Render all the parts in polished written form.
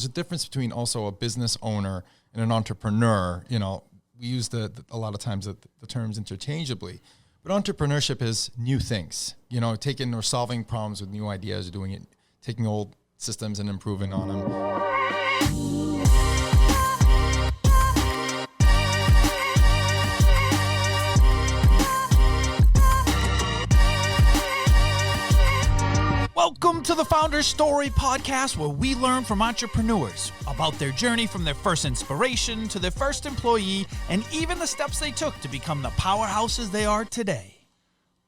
there's a difference between also a business owner and an entrepreneur. We use a lot of times the terms interchangeably, but entrepreneurship is new things, taking or solving problems with new ideas, doing it, taking old systems and improving on them. Welcome to the Founder's Story podcast, where we learn from entrepreneurs about their journey from their first inspiration to their first employee and even the steps they took to become the powerhouses they are today.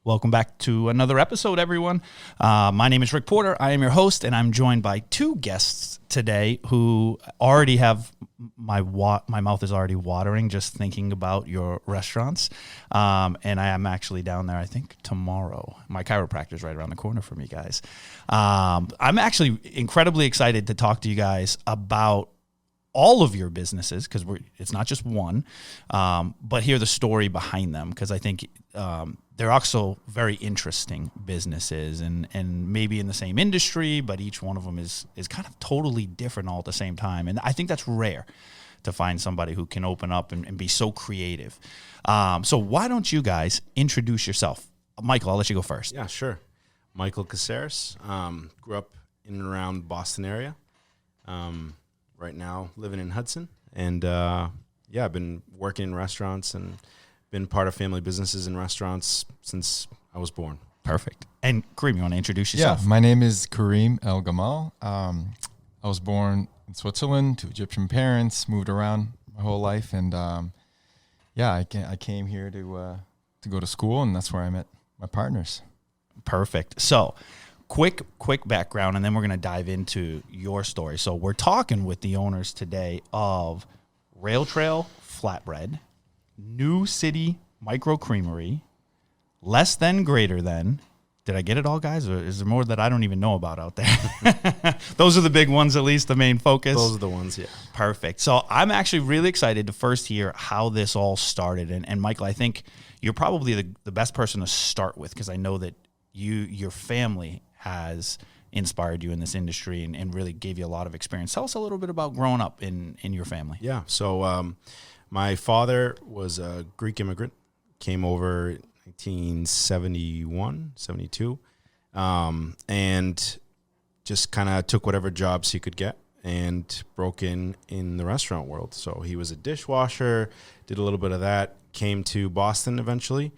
Welcome back to another episode, everyone. My name is Rick Porter. I am your host, and I'm joined by two guests today who already have my mouth is already watering just thinking about your restaurants. And I am actually down there, I think, tomorrow. My chiropractor is right around the corner from you guys. I'm actually incredibly excited to talk to you guys about all of your businesses, because it's not just one, but hear the story behind them, because I think they're also very interesting businesses and maybe in the same industry, but each one of them is kind of totally different all at the same time. And I think that's rare to find somebody who can open up and be so creative. So why don't you guys introduce yourself? Michael, I'll let you go first. Yeah, sure. Michael Kasseris. Grew up in and around Boston area. Right now living in Hudson. And I've been working in restaurants and been part of family businesses and restaurants since I was born. Perfect. And Karim, you want to introduce yourself? Yeah, my name is Karim El-Gamal. I was born in Switzerland to Egyptian parents, moved around my whole life. And I came here to go to school, and that's where I met my partners. Perfect. So quick background, and then we're going to dive into your story. So we're talking with the owners today of Rail Trail Flatbread, New City Micro Creamery, Less Than Greater Than. Did I get it all, guys? Or is there more that I don't even know about out there? Those are the big ones, at least the main focus. Those are the ones, yeah. Perfect. So I'm actually really excited to first hear how this all started. And Michael, I think you're probably the best person to start with, because I know that your family has inspired you in this industry and really gave you a lot of experience. Tell us a little bit about growing up in your family. Yeah. So my father was a Greek immigrant, came over in 1971, 72, and just kind of took whatever jobs he could get and broke in the restaurant world. So he was a dishwasher, did a little bit of that, came to Boston eventually,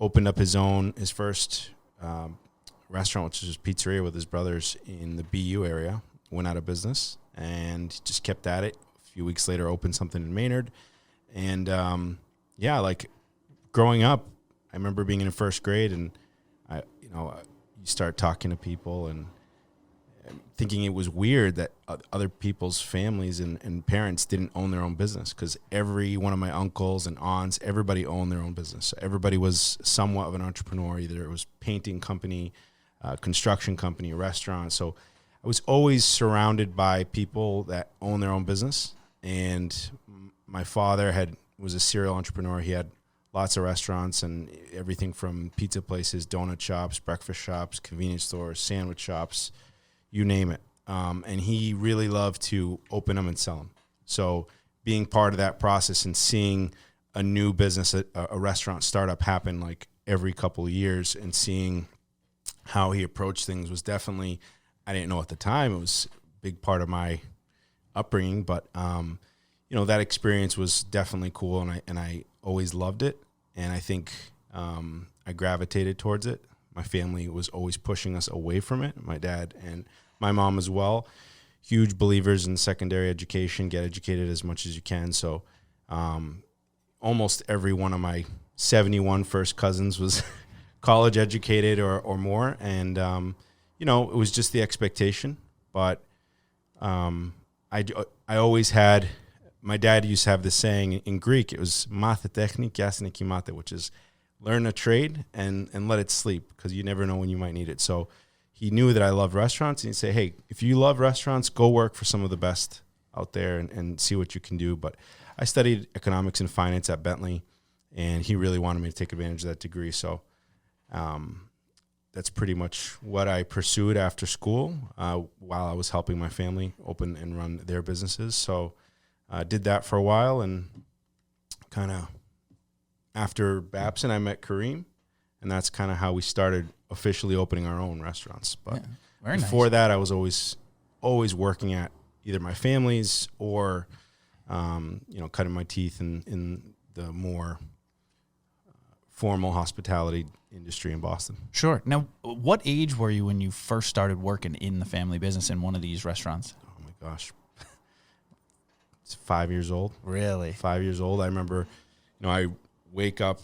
opened up his first restaurant, which is pizzeria, with his brothers in the BU area, went out of business and just kept at it. A few weeks later, opened something in Maynard. And growing up, I remember being in first grade, and you start talking to people and thinking it was weird that other people's families and parents didn't own their own business, because every one of my uncles and aunts, everybody owned their own business. So everybody was somewhat of an entrepreneur. Either it was painting company, construction company, restaurant. So I was always surrounded by people that own their own business. And my father was a serial entrepreneur. He had lots of restaurants and everything from pizza places, donut shops, breakfast shops, convenience stores, sandwich shops, you name it. And he really loved to open them and sell them. So being part of that process and seeing a new business, a restaurant startup happen like every couple of years, and seeing how he approached things was definitely, I didn't know at the time, it was a big part of my upbringing, but that experience was definitely cool, and I always loved it, and I think I gravitated towards it. My family was always pushing us away from it, my dad and my mom as well. Huge believers in secondary education, get educated as much as you can. So almost every one of my 71 first cousins was college educated or more, and it was just the expectation. But I always had, my dad used to have this saying in Greek, it was mathe technik yasne kimate, which is learn a trade and let it sleep, because you never know when you might need it. So he knew that I loved restaurants, and he'd say, hey, if you love restaurants, go work for some of the best out there and see what you can do. But I studied economics and finance at Bentley, and he really wanted me to take advantage of that degree. So that's pretty much what I pursued after school while I was helping my family open and run their businesses. So I did that for a while, and kind of after Babson, I met Karim, and that's kind of how we started officially opening our own restaurants. But before that, I was always working at either my family's or, cutting my teeth in the more formal hospitality industry in Boston. Sure. Now, what age were you when you first started working in the family business in one of these restaurants? Oh my gosh. It's 5 years old. Really? 5 years old. I remember, I wake up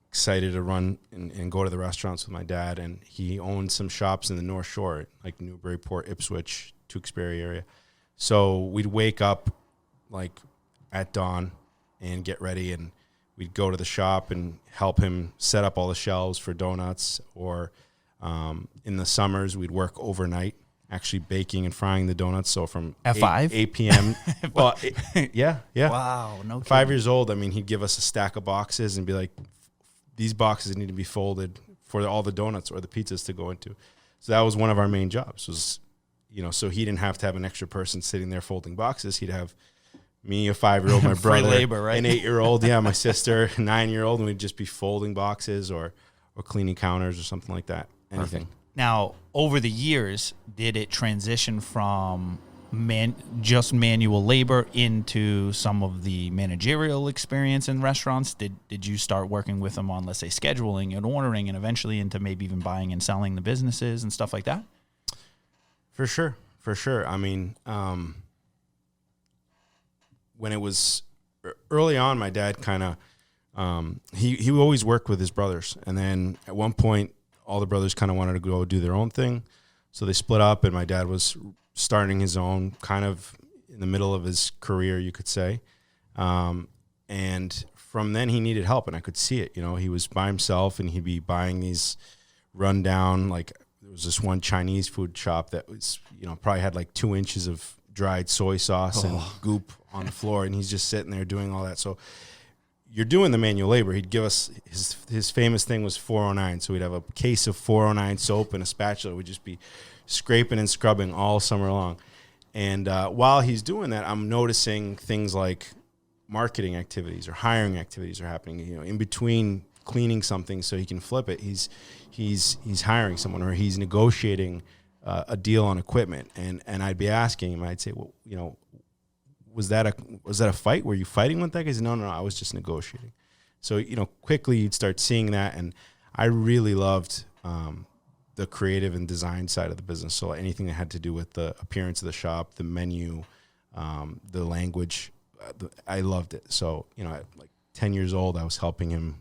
excited to run and go to the restaurants with my dad, and he owned some shops in the North Shore, like Newburyport, Ipswich, Tewksbury area. So we'd wake up like at dawn and get ready, and we'd go to the shop and help him set up all the shelves for donuts, or in the summers we'd work overnight actually baking and frying the donuts. So from at 8 p.m. Well, yeah. Wow, no kidding. 5 years old. I mean, he'd give us a stack of boxes and be like, these boxes need to be folded for all the donuts or the pizzas to go into. So that was one of our main jobs was, so he didn't have to have an extra person sitting there folding boxes. He'd have me, a 5-year-old, my brother, labor, right? An 8-year-old, my sister, 9-year-old, and we'd just be folding boxes or cleaning counters or something like that. Anything. Perfect. Now, over the years, did it transition from just manual labor into some of the managerial experience in restaurants? Did you start working with them on, let's say, scheduling and ordering, and eventually into maybe even buying and selling the businesses and stuff like that? For sure. I mean, when it was early on, my dad kind of, he always worked with his brothers. And then at one point, all the brothers kind of wanted to go do their own thing. So they split up, and my dad was starting his own, kind of in the middle of his career, you could say. And from then he needed help, and I could see it. He was by himself, and he'd be buying these rundown, like there was this one Chinese food shop that was, probably had like 2 inches of dried soy sauce and goop on the floor, and he's just sitting there doing all that. So you're doing the manual labor. He'd give us his famous thing was 409. So we'd have a case of 409 soap and a spatula. We'd just be scraping and scrubbing all summer long. And while he's doing that, I'm noticing things like marketing activities or hiring activities are happening. In between cleaning something so he can flip it, he's hiring someone, or he's negotiating a deal on equipment. And I'd be asking him. I'd say, well, was that a fight? Were you fighting with that guy? He said, no, I was just negotiating. So, quickly you'd start seeing that. And I really loved the creative and design side of the business. So anything that had to do with the appearance of the shop, the menu, the language, I loved it. So, at like 10 years old, I was helping him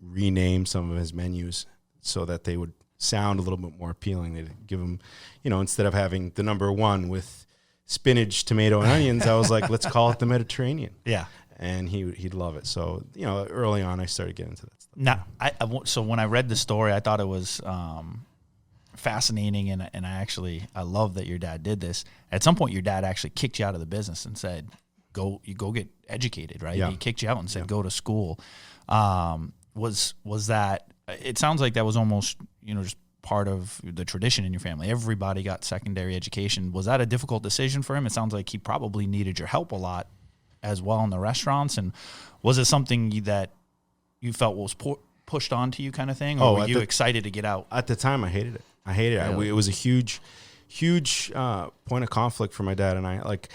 rename some of his menus so that they would sound a little bit more appealing. They'd give him, instead of having the number 1 with spinach, tomato, and onions, I was like, let's call it the Mediterranean. Yeah. And he'd love it. So, early on, I started getting into that stuff. Now, so when I read the story, I thought it was fascinating, and I love that your dad did this. At some point, your dad actually kicked you out of the business and said, go get educated, right? Yeah. He kicked you out and said, go to school. Was that, it sounds like that was almost, just part of the tradition in your family. Everybody got secondary education. Was that a difficult decision for him? It sounds like he probably needed your help a lot as well in the restaurants. And was it something that you felt was pushed onto you, kind of thing? Or were you excited to get out? At the time, I hated it. Really? It was a huge point of conflict for my dad and I. Like,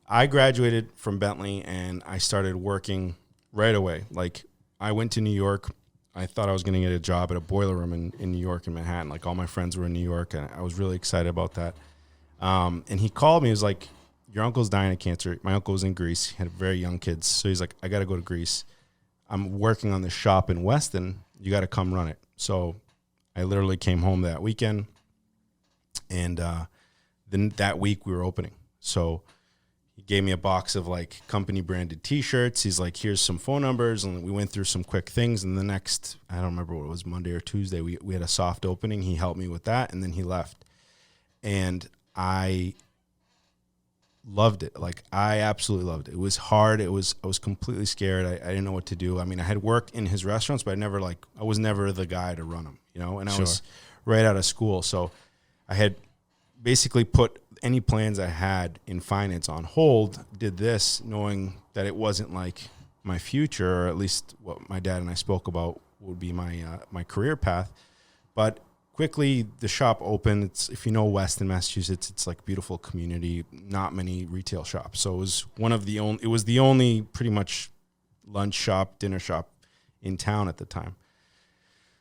I graduated from Bentley and I started working right away. Like, I went to New York. I thought I was going to get a job at a boiler room in New York, in Manhattan. Like, all my friends were in New York, and I was really excited about that. And he called me. He was like, your uncle's dying of cancer. My uncle was in Greece. He had very young kids. So he's like, I got to go to Greece. I'm working on this shop in Weston. You got to come run it. So I literally came home that weekend, and then that week we were opening. So he gave me a box of like company branded T-shirts. He's like, here's some phone numbers. And we went through some quick things. And the next, I don't remember what it was, Monday or Tuesday, we had a soft opening. He helped me with that. And then he left. And I loved it. Like, I absolutely loved it. It was hard. I was completely scared. I didn't know what to do. I mean, I had worked in his restaurants, but I was never the guy to run them, And I was right out of school. So I had basically put any plans I had in finance on hold, did this knowing that it wasn't like my future, or at least what my dad and I spoke about would be my career path. But quickly the shop opened. It's, if you know Weston, Massachusetts, it's like a beautiful community, not many retail shops. So it was the only pretty much lunch shop, dinner shop in town at the time.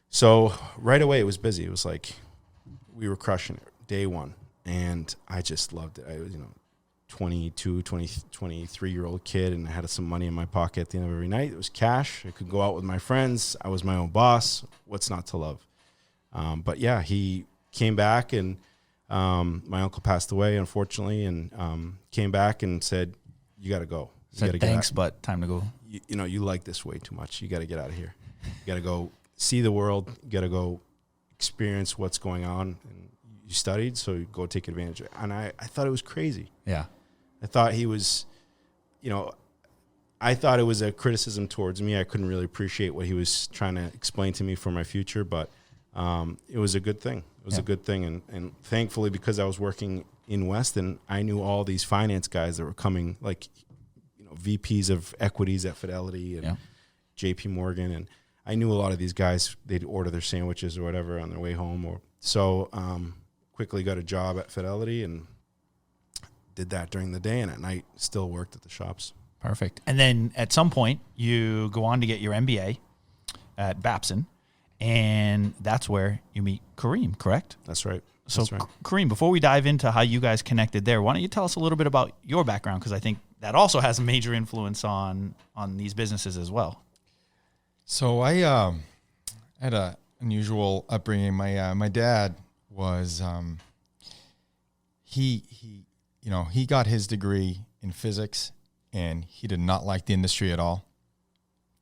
So right away it was busy. It was like we were crushing it day one. And I just loved it. I was, 23-year-old kid, and I had some money in my pocket at the end of every night. It was cash. I could go out with my friends. I was my own boss. What's not to love? But yeah, he came back, and my uncle passed away, unfortunately, and came back and said, "You got to go. You Said thanks, but time to go." You like this way too much. You got to get out of here. You got to go see the world. You got to go experience what's going on. And you studied, so you go take advantage of it. And I thought it was crazy. Yeah. I thought he was, I thought it was a criticism towards me. I couldn't really appreciate what he was trying to explain to me for my future, but it was a good thing. It was a good thing. And thankfully, because I was working in Weston, I knew all these finance guys that were coming, like, VPs of equities at Fidelity and JP Morgan. And I knew a lot of these guys. They'd order their sandwiches or whatever on their way home. So quickly got a job at Fidelity and did that during the day, and at night still worked at the shops. Perfect. And then at some point you go on to get your MBA at Babson, and that's where you meet Karim, correct? That's right. So That's right. Karim, before we dive into how you guys connected there, why don't you tell us a little bit about your background? Because I think that also has a major influence on these businesses as well. So I had a unusual upbringing. My dad was he got his degree in physics, and he did not like the industry at all.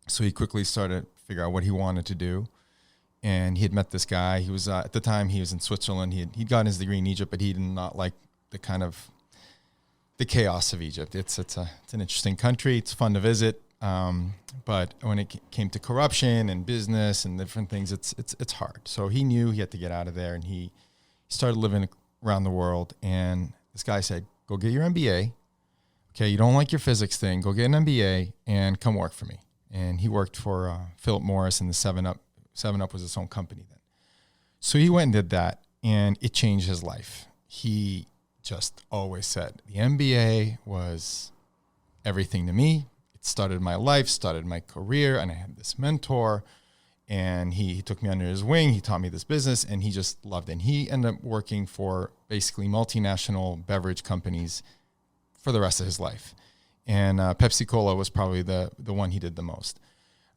So he quickly started to figure out what he wanted to do. And he had met this guy. He was at the time he was in Switzerland. He'd gotten his degree in Egypt, but he did not like the chaos of Egypt. It's an interesting country. It's fun to visit, but when it came to corruption and business and different things, it's hard. So he knew he had to get out of there, and he started living around the world. And this guy said, "Go get your MBA. Okay, you don't like your physics thing. Go get an MBA and come work for me." And he worked for Philip Morris, and the 7-Up. 7-Up was its own company then. So he went and did that, and it changed his life. He just always said the MBA was everything to me. It started my life, started my career, and I had this mentor, and he took me under his wing. He taught me this business, and he just loved it. And he ended up working for basically multinational beverage companies for the rest of his life. And Pepsi Cola was probably the one he did the most.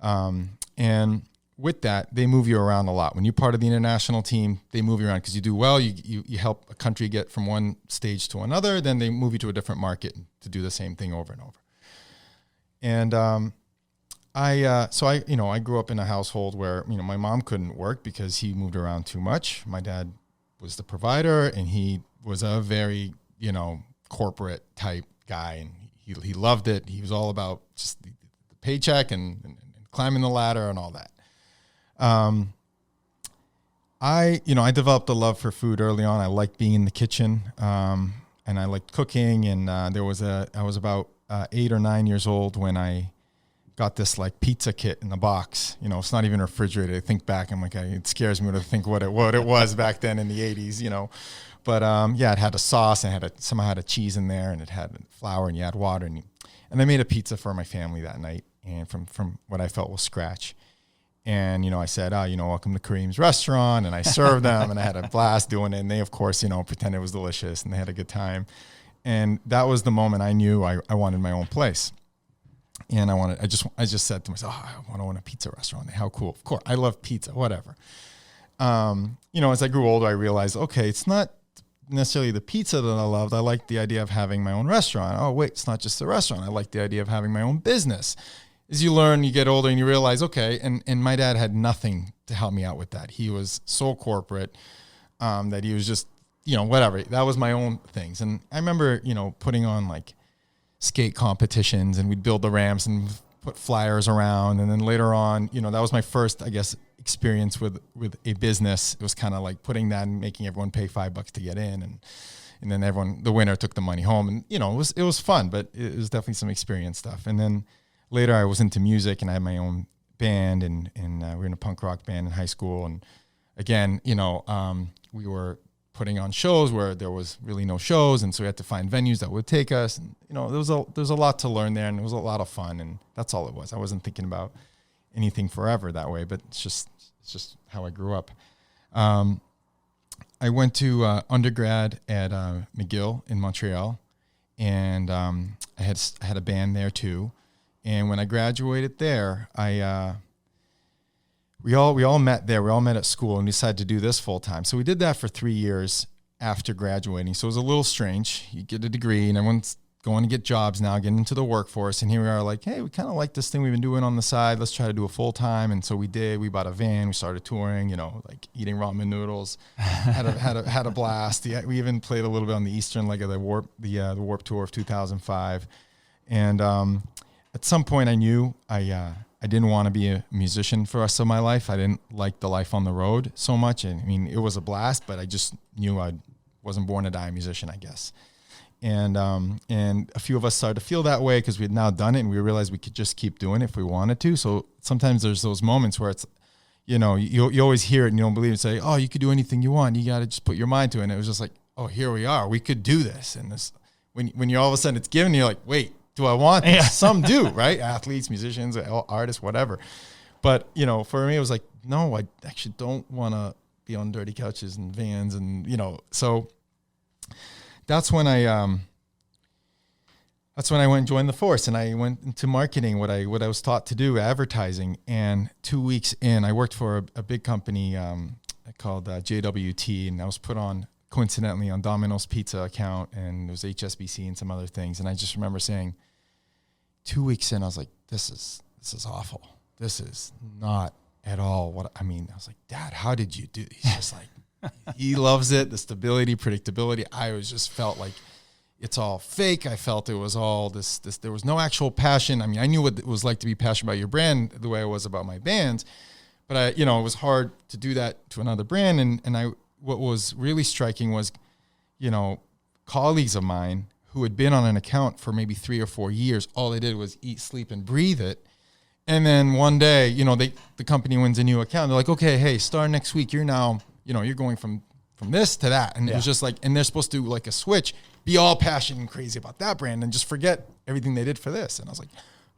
And with that, they move you around a lot. When you're part of the international team, they move you around because you do well. You help a country get from one stage to another. Then they move you to a different market to do the same thing over and over. And I grew up in a household where my mom couldn't work because he moved around too much. My dad was the provider, and he was a very corporate type guy, and he loved it. He was all about just the paycheck and climbing the ladder and all that. I developed a love for food early on. I liked being in the kitchen, and I liked cooking. And I was about 8 or 9 years old when I got this like pizza kit in the box. It's not even refrigerated. I think back, I'm like, it scares me to think what it was back then in the 80s. But it had a sauce, and somehow had a cheese in there, and it had flour, and you add water, and I made a pizza for my family that night, and from what I felt was scratch. And, I said, welcome to Karim's restaurant. And I served them, and I had a blast doing it. And they, of course, pretended it was delicious, and they had a good time. And that was the moment I knew I wanted my own place. And I just said to myself, I want to own a pizza restaurant. How cool. Of course, I love pizza, whatever. As I grew older, I realized, okay, it's not necessarily the pizza that I loved. I liked the idea of having my own restaurant. Oh, wait, it's not just the restaurant. I like the idea of having my own business. As you learn, you get older, and you realize, okay, and my dad had nothing to help me out with that. He was so corporate that he was just, whatever. That was my own things. And I remember, putting on like skate competitions, and we'd build the ramps and put flyers around. And then later on, that was my first, I guess, experience with a business. It was kind of like putting that and making everyone pay $5 to get in, and then the winner took the money home, and it was fun, but it was definitely some experience stuff. And then later I was into music, and I had my own band, and we were in a punk rock band in high school, and again, we were putting on shows where there was really no shows, and so we had to find venues that would take us. And there was a lot to learn there, and it was a lot of fun, and that's all it was. I wasn't thinking about anything forever that way, but it's just how I grew up. I went to undergrad at McGill in Montreal, and I had a band there too. And when I graduated there, we all met there. We all met at school and decided to do this full time. So we did that for 3 years after graduating. So it was a little strange. You get a degree, and everyone's going to get jobs now, getting into the workforce. And here we are like, hey, we kind of like this thing we've been doing on the side. Let's try to do a full time. And so we did. We bought a van. We started touring, like eating ramen noodles. Had a blast. Yeah, we even played a little bit on the eastern leg of the Warp Tour of 2005. And at some point I knew I didn't want to be a musician for the rest of my life. I didn't like the life on the road so much. And I mean, it was a blast, but I just knew I wasn't born to die a musician, I guess. And a few of us started to feel that way because we had now done it, and we realized we could just keep doing it if we wanted to. So sometimes there's those moments where it's, you always hear it and you don't believe it, and say, oh, you could do anything you want. You got to just put your mind to it. And it was just like, oh, here we are. We could do this. And this, when you all of a sudden it's given, you're like, wait, do I want this? Yeah. Some do, right? Athletes, musicians, artists, whatever. But, for me, it was like, no, I actually don't want to be on dirty couches and vans. And, so that's when I went and joined the force, and I went into marketing, what I was taught to do, advertising. And 2 weeks in, I worked for a big company called JWT, and I was put on coincidentally on Domino's Pizza account, and there was HSBC and some other things. And I just remember saying 2 weeks in, I was like, this is awful. This is not at all what I mean. I was like, Dad, how did you do? He's just like, he loves it, the stability, predictability. I was just felt like it's all fake. I felt it was all this, there was no actual passion. I mean, I knew what it was like to be passionate about your brand the way I was about my bands, but it was hard to do that to another brand. And what was really striking was, colleagues of mine who had been on an account for maybe 3 or 4 years, all they did was eat, sleep, and breathe it. And then one day, the company wins a new account. They're like, okay, hey, starting next week, you're now, you're going from this to that. And it was just like, and they're supposed to like a switch, be all passionate and crazy about that brand and just forget everything they did for this. And I was like,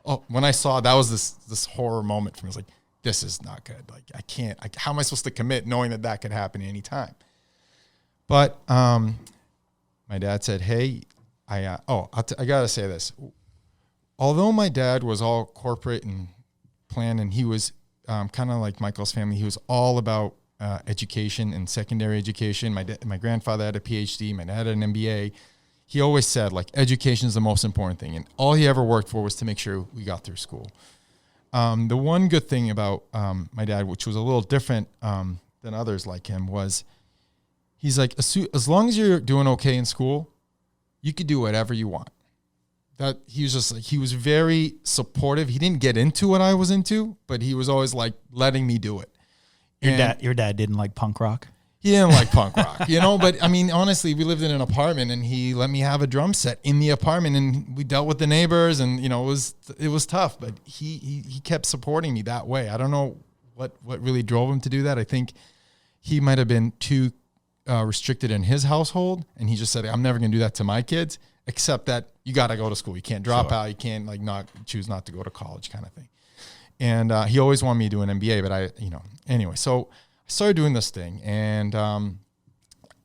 oh, when I saw that was this horror moment for me. I was like, this is not good. Like, I can't, how am I supposed to commit knowing that could happen any time? But my dad said, hey, I got to say this. Although my dad was all corporate and planned, and he was kind of like Michael's family, he was all about education and secondary education. My grandfather had a PhD. My dad had an MBA. He always said, like, education is the most important thing. And all he ever worked for was to make sure we got through school. The one good thing about my dad, which was a little different than others like him, was he's like, as long as you're doing okay in school, you could do whatever you want. That he was just like, he was very supportive. He didn't get into what I was into, but he was always like letting me do it. Your dad didn't like punk rock? He didn't like punk rock, but I mean, honestly, we lived in an apartment, and he let me have a drum set in the apartment, and we dealt with the neighbors, and it was tough, but he kept supporting me that way. I don't know what really drove him to do that. I think he might have been too restricted in his household, and he just said, I'm never going to do that to my kids, except that you got to go to school. You can't drop out. You can't not choose not to go to college, kind of thing. And he always wanted me to do an MBA, but anyway, so I started doing this thing, and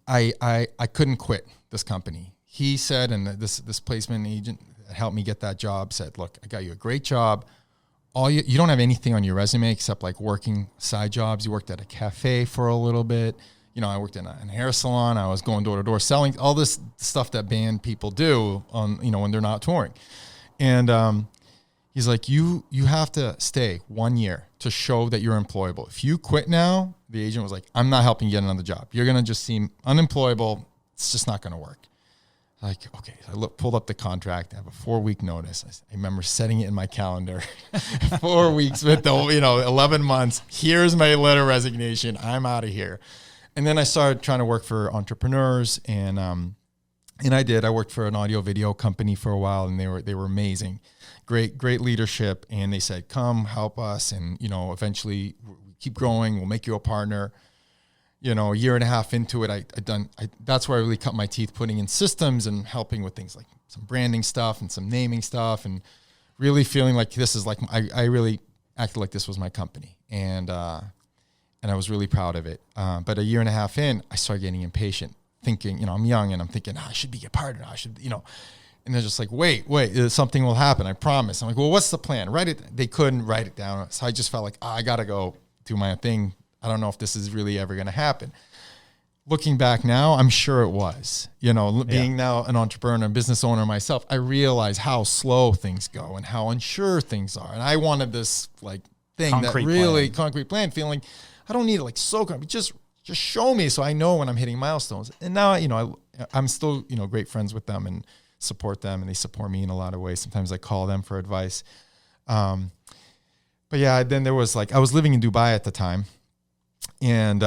I couldn't quit this company. He said, and this placement agent that helped me get that job said, look, I got you a great job. You don't have anything on your resume except like working side jobs. You worked at a cafe for a little bit. I worked in a hair salon. I was going door to door selling all this stuff that band people do on, when they're not touring. And he's like, you have to stay 1 year to show that you're employable. If you quit now, the agent was like, I'm not helping you get another job. You're going to just seem unemployable. It's just not going to work. Like, okay, so pulled up the contract. I have a 4-week notice. I remember setting it in my calendar. 4 weeks with 11 months. Here's my letter of resignation. I'm out of here. And then I started trying to work for entrepreneurs, and I did. I worked for an audio video company for a while, and they were amazing, great leadership. And they said, "Come help us, and eventually we keep growing. We'll make you a partner." A year and a half into it, that's where I really cut my teeth, putting in systems and helping with things like some branding stuff and some naming stuff, and really feeling like this is like, I really acted like this was my company. And I was really proud of it. But a year and a half in, I started getting impatient, thinking, I'm young, and I'm thinking, I should be a partner. I should, and they're just like, wait, something will happen. I promise. I'm like, well, what's the plan? They couldn't write it down. So I just felt like, I got to go do my thing. I don't know if this is really ever going to happen. Looking back now, I'm sure it was. Being now an entrepreneur and business owner myself, I realize how slow things go and how unsure things are. And I wanted this thing concrete plan, feeling I don't need it so concrete. Just show me so I know when I'm hitting milestones. And now I'm still great friends with them and support them, and they support me in a lot of ways. Sometimes I call them for advice. But yeah, then there was I was living in Dubai at the time. And,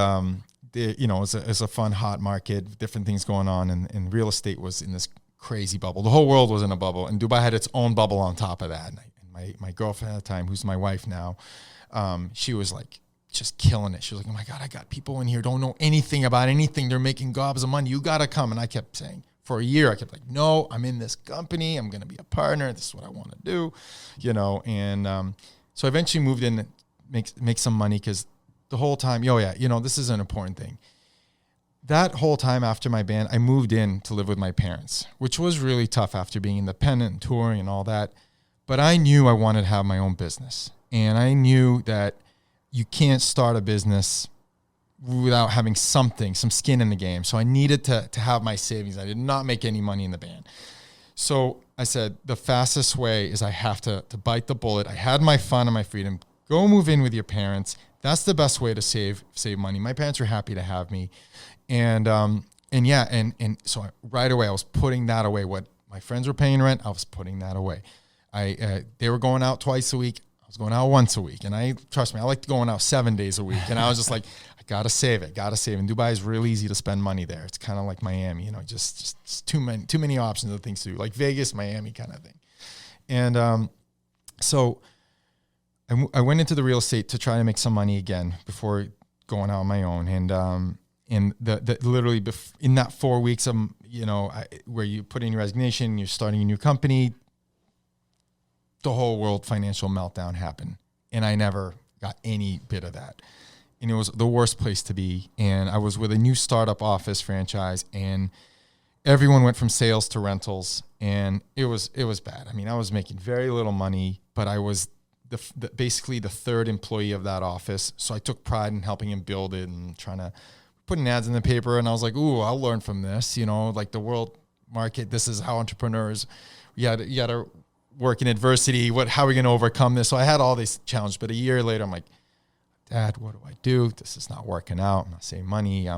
it's a fun, hot market, different things going on. And real estate was in this crazy bubble. The whole world was in a bubble. And Dubai had its own bubble on top of that. And my girlfriend at the time, who's my wife now, she was just killing it. She was like, "Oh my God, I got people in here, don't know anything about anything. They're making gobs of money. You got to come." And I kept saying, for a year, I kept "No, I'm in this company. I'm going to be a partner. This is what I want to do." And so I eventually moved in, make some money, because the whole time, this is an important thing. That whole time after my band, I moved in to live with my parents, which was really tough after being independent and touring and all that. But I knew I wanted to have my own business. And I knew that you can't start a business without having some skin in the game. So I needed to have my savings. I did not make any money in the band. So I said, the fastest way is I have to bite the bullet. I had my fun and my freedom. Go move in with your parents. That's the best way to save money. My parents were happy to have me. And so right away I was putting that away. What my friends were paying rent, I was putting that away. They were going out twice a week. I was going out once a week. And trust me, I like going out 7 days a week. And I was just like, I got to save it. And Dubai is really easy to spend money there. It's kind of like Miami, just too many options of things to do, like Vegas, Miami kind of thing. And so I went into the real estate to try to make some money again before going out on my own. And literally in that 4 weeks, where you put in your resignation, you're starting a new company, the whole world financial meltdown happened. And I never got any bit of that. And it was the worst place to be. And I was with a new startup office franchise, and everyone went from sales to rentals, and it was bad. I mean, I was making very little money, but I was basically the third employee of that office. So I took pride in helping him build it and trying to put ads in the paper. And I was like, ooh, I'll learn from this, the world market. This is how entrepreneurs, you got to work in adversity. How are we going to overcome this? So I had all these challenges, but a year later, I'm like, Dad, what do I do? This is not working out. I'm not saving money.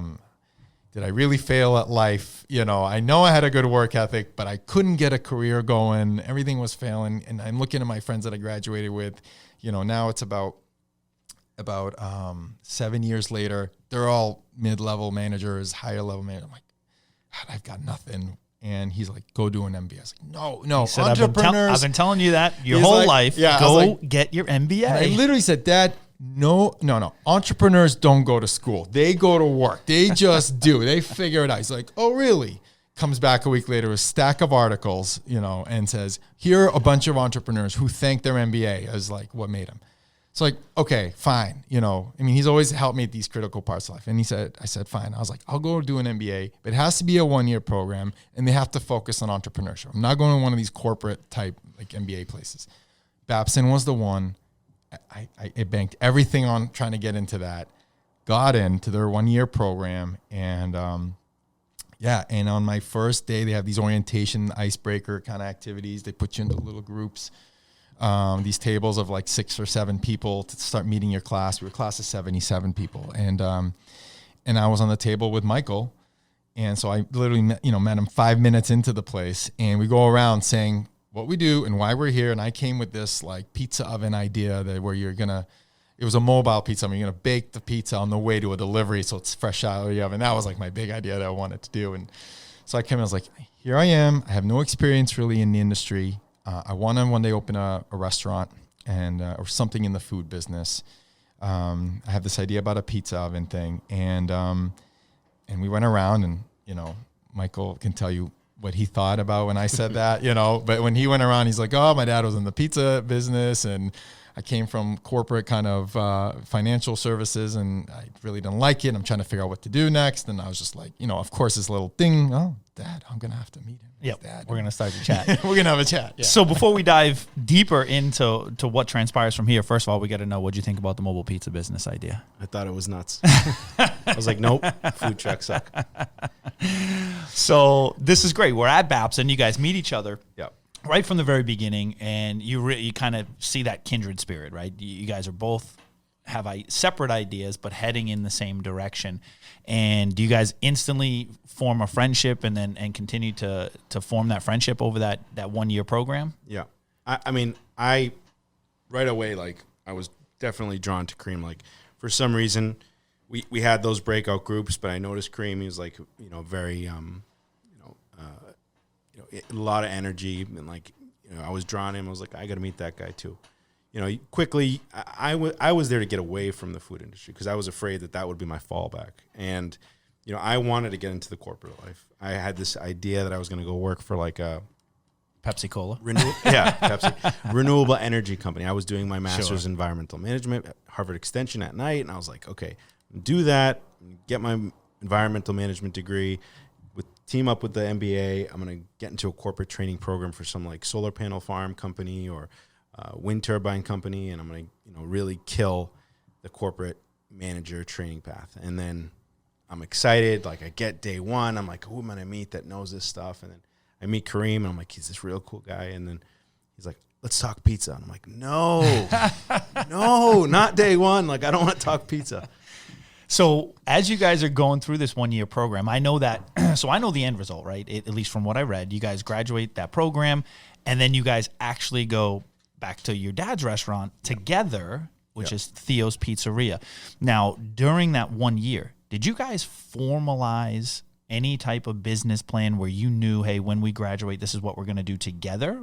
Did I really fail at life? I know I had a good work ethic, but I couldn't get a career going. Everything was failing. And I'm looking at my friends that I graduated with, now it's about 7 years later. They're all mid-level managers, higher level managers. I'm like, God, I've got nothing. And he's like, go do an MBA. I was like, no, said, entrepreneurs. I've been telling you that your whole life. Yeah, go get your MBA. I literally said, Dad, no. Entrepreneurs don't go to school. They go to work. They just do. They figure it out. He's like, oh, really? Comes back a week later with a stack of articles, and says, here are a bunch of entrepreneurs who thank their MBA as what made them. It's like, okay, fine. He's always helped me at these critical parts of life. And I said, fine. I was like, I'll go do an MBA, but it has to be a 1-year program, and they have to focus on entrepreneurship. I'm not going to one of these corporate type MBA places. Babson was the one. I banked everything on trying to get into that, got into their 1-year program. And, and on my first day, they have these orientation icebreaker kind of activities. They put you into little groups. These tables of 6 or 7 people to start meeting your class. We were a class of 77 people. And I was on the table with Michael, And so I literally met him 5 minutes into the place, and we go around saying what we do and why we're here. And I came with this like pizza oven idea that where it was a mobile pizza. I mean, you're going to bake the pizza on the way to a delivery, so it's fresh out of the oven. That was like my big idea that I wanted to do. And so I came and I was like, here I am. I have no experience really in the industry. I want to one day open a restaurant and or something in the food business. I have this idea about a pizza oven thing. And we went around and, Michael can tell you what he thought about when I said that, but when he went around, he's like, oh, my dad was in the pizza business and I came from corporate kind of financial services and I really didn't like it. I'm trying to figure out what to do next. And I was just like, of course, this little thing, oh, Dad, I'm going to have to meet him. Yep. Dad. We're going to start the chat. We're going to have a chat. Yeah. So before we dive deeper into what transpires from here, first of all, we got to know what you think about the mobile pizza business idea. I thought it was nuts. I was like, nope, food trucks suck. So this is great. We're at Babson. You guys meet each other. Yep. Right from the very beginning, and you kind of see that kindred spirit, right? You guys are both have separate ideas, but heading in the same direction. And do you guys instantly form a friendship and continue to form that friendship over that 1 year program? Yeah. I mean, I right away, like I was definitely drawn to Karim. Like for some reason, we had those breakout groups, but I noticed Karim, he was like, very, a lot of energy, and like, I was drawn to him. I was like, I got to meet that guy too. Quickly, I was there to get away from the food industry because I was afraid that would be my fallback. And, I wanted to get into the corporate life. I had this idea that I was going to go work for like a Pepsi Cola. Pepsi. Renewable energy company. I was doing my master's in environmental management at Harvard Extension at night. And I was like, okay, do that, get my environmental management degree, team up with the MBA. I'm going to get into a corporate training program for some like solar panel farm company or wind turbine company. And I'm going to, really kill the corporate manager training path. And then I'm excited. Like I get day one, I'm like, who am I going to meet that knows this stuff? And then I meet Karim and I'm like, he's this real cool guy. And then he's like, let's talk pizza. And I'm like, no, not day one. Like, I don't want to talk pizza. So as you guys are going through this 1 year program, I know that, so I know the end result, right? At least from what I read, you guys graduate that program and then you guys actually go back to your dad's restaurant together, which is Theo's Pizzeria. Now, during that 1 year, did you guys formalize any type of business plan where you knew, hey, when we graduate, this is what we're going to do together?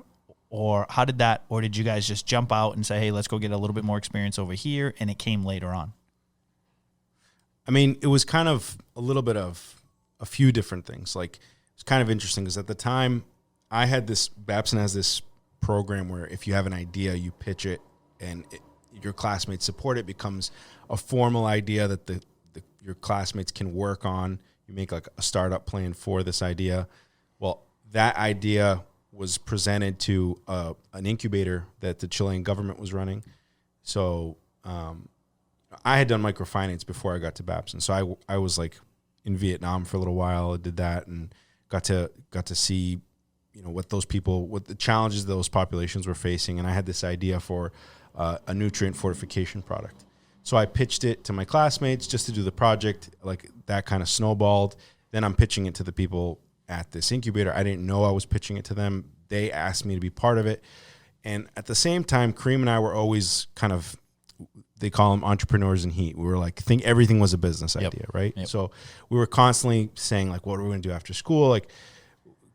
Or how did that, or did you guys just jump out and say, hey, let's go get a little bit more experience over here, and it came later on? I mean, it was kind of a little bit of a few different things. Like, it's kind of interesting because at the time I had Babson has this program where if you have an idea, you pitch it and your classmates support it, becomes a formal idea that your classmates can work on. You make like a startup plan for this idea. Well, that idea was presented to an incubator that the Chilean government was running. So I had done microfinance before I got to Babson. So I was like in Vietnam for a little while. I did that and got to see, what the challenges those populations were facing. And I had this idea for a nutrient fortification product. So I pitched it to my classmates just to do the project. Like that kind of snowballed. Then I'm pitching it to the people at this incubator. I didn't know I was pitching it to them. They asked me to be part of it. And at the same time, Karim and I were always kind of, they call them entrepreneurs in heat. We were like, everything was a business idea, right? Yep. So we were constantly saying like, what are we going to do after school? Like,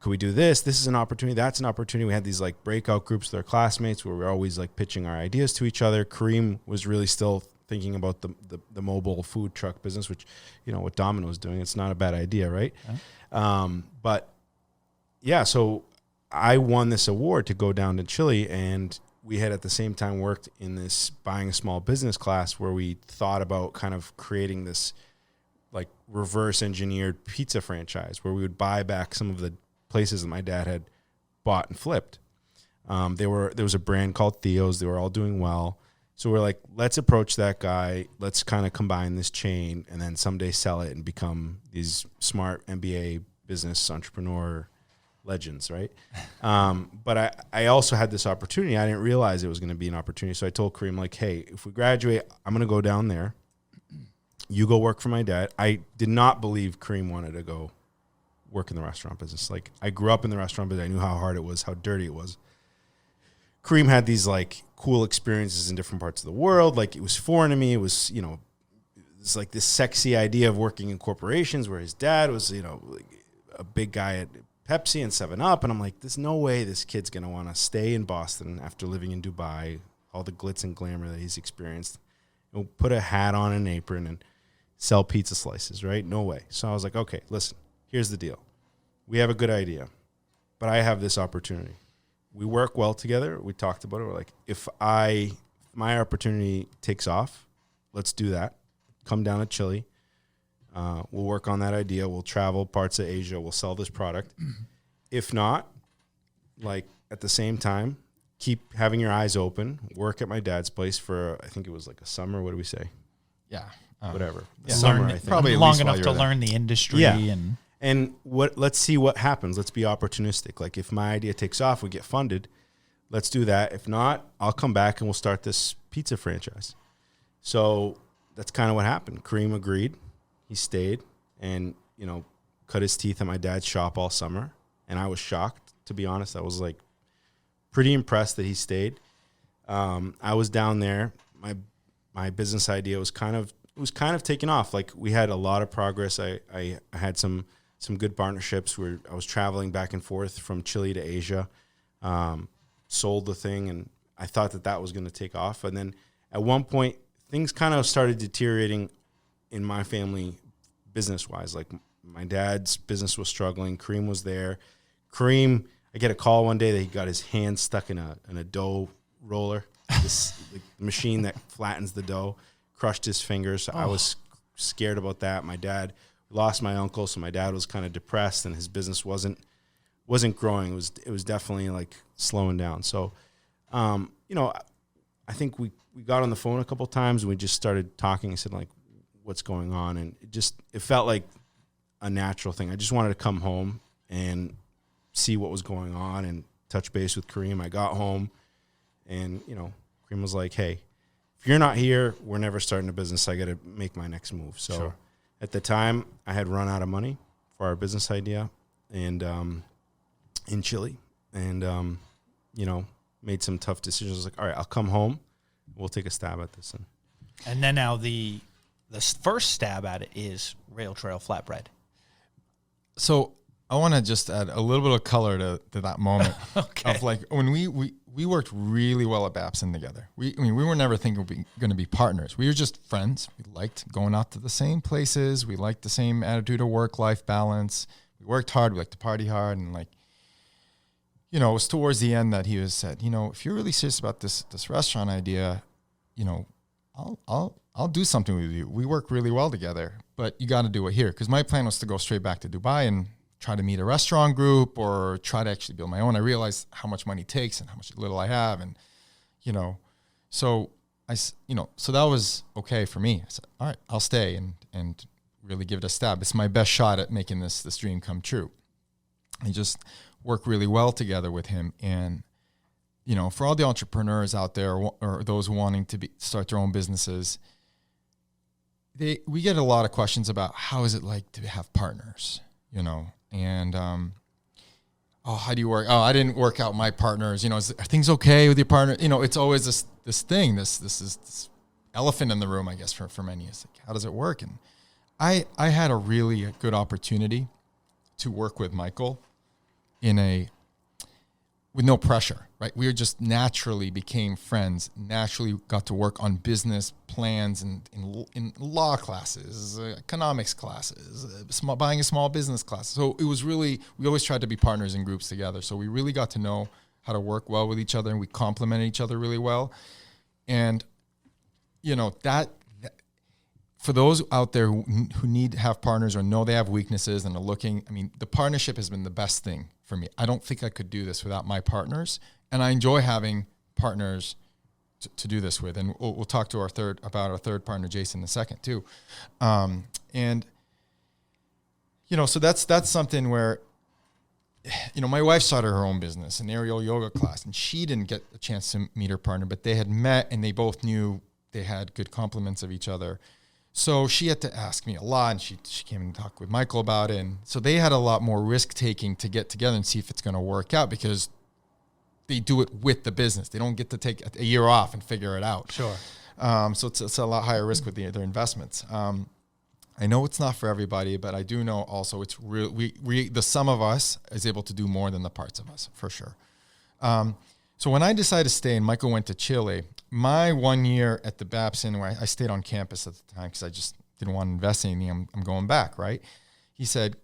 could we do this? This is an opportunity. That's an opportunity. We had these like breakout groups with our classmates where we were always like pitching our ideas to each other. Karim was really still thinking about the mobile food truck business, which, what Domino's doing. It's not a bad idea, right? Yeah. But yeah, so I won this award to go down to Chile, and we had at the same time worked in this buying a small business class where we thought about kind of creating this like reverse engineered pizza franchise where we would buy back some of the places that my dad had bought and flipped. There was a brand called Theo's. They were all doing well. So we're like, let's approach that guy. Let's kind of combine this chain and then someday sell it and become these smart MBA business entrepreneur legends, right? But I also had this opportunity. I didn't realize it was going to be an opportunity. So I told Karim, like, hey, if we graduate, I'm going to go down there. You go work for my dad. I did not believe Karim wanted to go work in the restaurant business. Like, I grew up in the restaurant business. I knew how hard it was, how dirty it was. Karim had these like cool experiences in different parts of the world. Like, it was foreign to me. It was, you know, it's like this sexy idea of working in corporations where his dad was, you know, like a big guy at Pepsi and 7-Up. And I'm like, there's no way this kid's going to want to stay in Boston after living in Dubai, all the glitz and glamour that he's experienced. You know, put a hat on, an apron, and sell pizza slices, right? No way. So I was like, okay, listen, here's the deal. We have a good idea, but I have this opportunity. We work well together. We talked about it. We're like, if my opportunity takes off, let's do that. Come down to Chile. We'll work on that idea. We'll travel parts of Asia. We'll sell this product. If not, like, at the same time, keep having your eyes open. Work at my dad's place for, I think it was like a summer. What do we say? Yeah. Whatever. Yeah. Summer, Learn, I think. Probably at long least while enough you to were there. learn the industry. Yeah. And Let's see what happens. Let's be opportunistic. Like, if my idea takes off, we get funded. Let's do that. If not, I'll come back and we'll start this pizza franchise. So that's kind of what happened. Karim agreed. He stayed and, you know, cut his teeth at my dad's shop all summer. And I was shocked, to be honest. I was like pretty impressed that he stayed. I was down there. My business idea was kind of taking off. Like, we had a lot of progress. I had some good partnerships where I was traveling back and forth from Chile to Asia, sold the thing, and I thought that was going to take off. And then at one point, things kind of started deteriorating in my family business-wise. Like, my dad's business was struggling. Karim was there. Karim, I get a call one day that he got his hand stuck in a dough roller, this like, machine that flattens the dough, crushed his fingers. I was scared about that. My dad lost my uncle, so my dad was kind of depressed, and his business wasn't growing. It was definitely like slowing down. So, you know, I think we got on the phone a couple of times, and we just started talking. I said, like, what's going on? And it felt like a natural thing. I just wanted to come home and see what was going on and touch base with Karim. I got home, and, you know, Karim was like, hey, if you're not here, we're never starting a business. I got to make my next move. So Sure. At the time, I had run out of money for our business idea, and in Chile, and you know, made some tough decisions. I was like, all right, I'll come home. We'll take a stab at this. and then now the first stab at it is Rail Trail Flatbread. So I want to just add a little bit of color to that moment. Okay. Of like, when we worked really well at Babson together. We were never thinking we were going to be partners. We were just friends. We liked going out to the same places. We liked the same attitude of work-life balance. We worked hard. We liked to party hard. And, like, you know, it was towards the end that he said, you know, if you're really serious about this restaurant idea, you know, I'll do something with you. We work really well together, but you got to do it here. Because my plan was to go straight back to Dubai and try to meet a restaurant group or try to actually build my own. I realized how much money it takes and how much little I have. And, you know, so so that was okay for me. I said, all right, I'll stay and really give it a stab. It's my best shot at making this dream come true. I just work really well together with him. And, you know, for all the entrepreneurs out there or those wanting to start their own businesses, we get a lot of questions about how is it like to have partners, you know, and how do you work? Oh, I didn't work out my partners. You know, are things okay with your partner? You know, it's always this thing. This is this elephant in the room, I guess, for many. It's like, how does it work? And I had a really good opportunity to work with Michael with no pressure, right? We just naturally became friends, naturally got to work on business plans and in law classes, economics classes, buying a small business class. So it was really, we always tried to be partners in groups together. So we really got to know how to work well with each other, and we complemented each other really well. And, you know, that for those out there who need to have partners or know they have weaknesses and are looking, I mean, the partnership has been the best thing for me. I don't think I could do this without my partners, and I enjoy having partners to do this with. And we'll talk to our third partner, Jason, in a second too. And, you know, so that's something where, you know, my wife started her own business, an aerial yoga class, and she didn't get a chance to meet her partner, but they had met and they both knew they had good compliments of each other. So she had to ask me a lot, and she came and talked with Michael about it. And so they had a lot more risk taking to get together and see if it's going to work out, because they do it with the business. They don't get to take a year off and figure it out. Sure. So it's a lot higher risk with their investments. I know it's not for everybody, but I do know also it's real. The sum of us is able to do more than the parts of us, for sure. So when I decided to stay and Michael went to Chile, my 1 year at the Babson, where I stayed on campus at the time because I just didn't want to invest in anything, I'm going back, right? He said,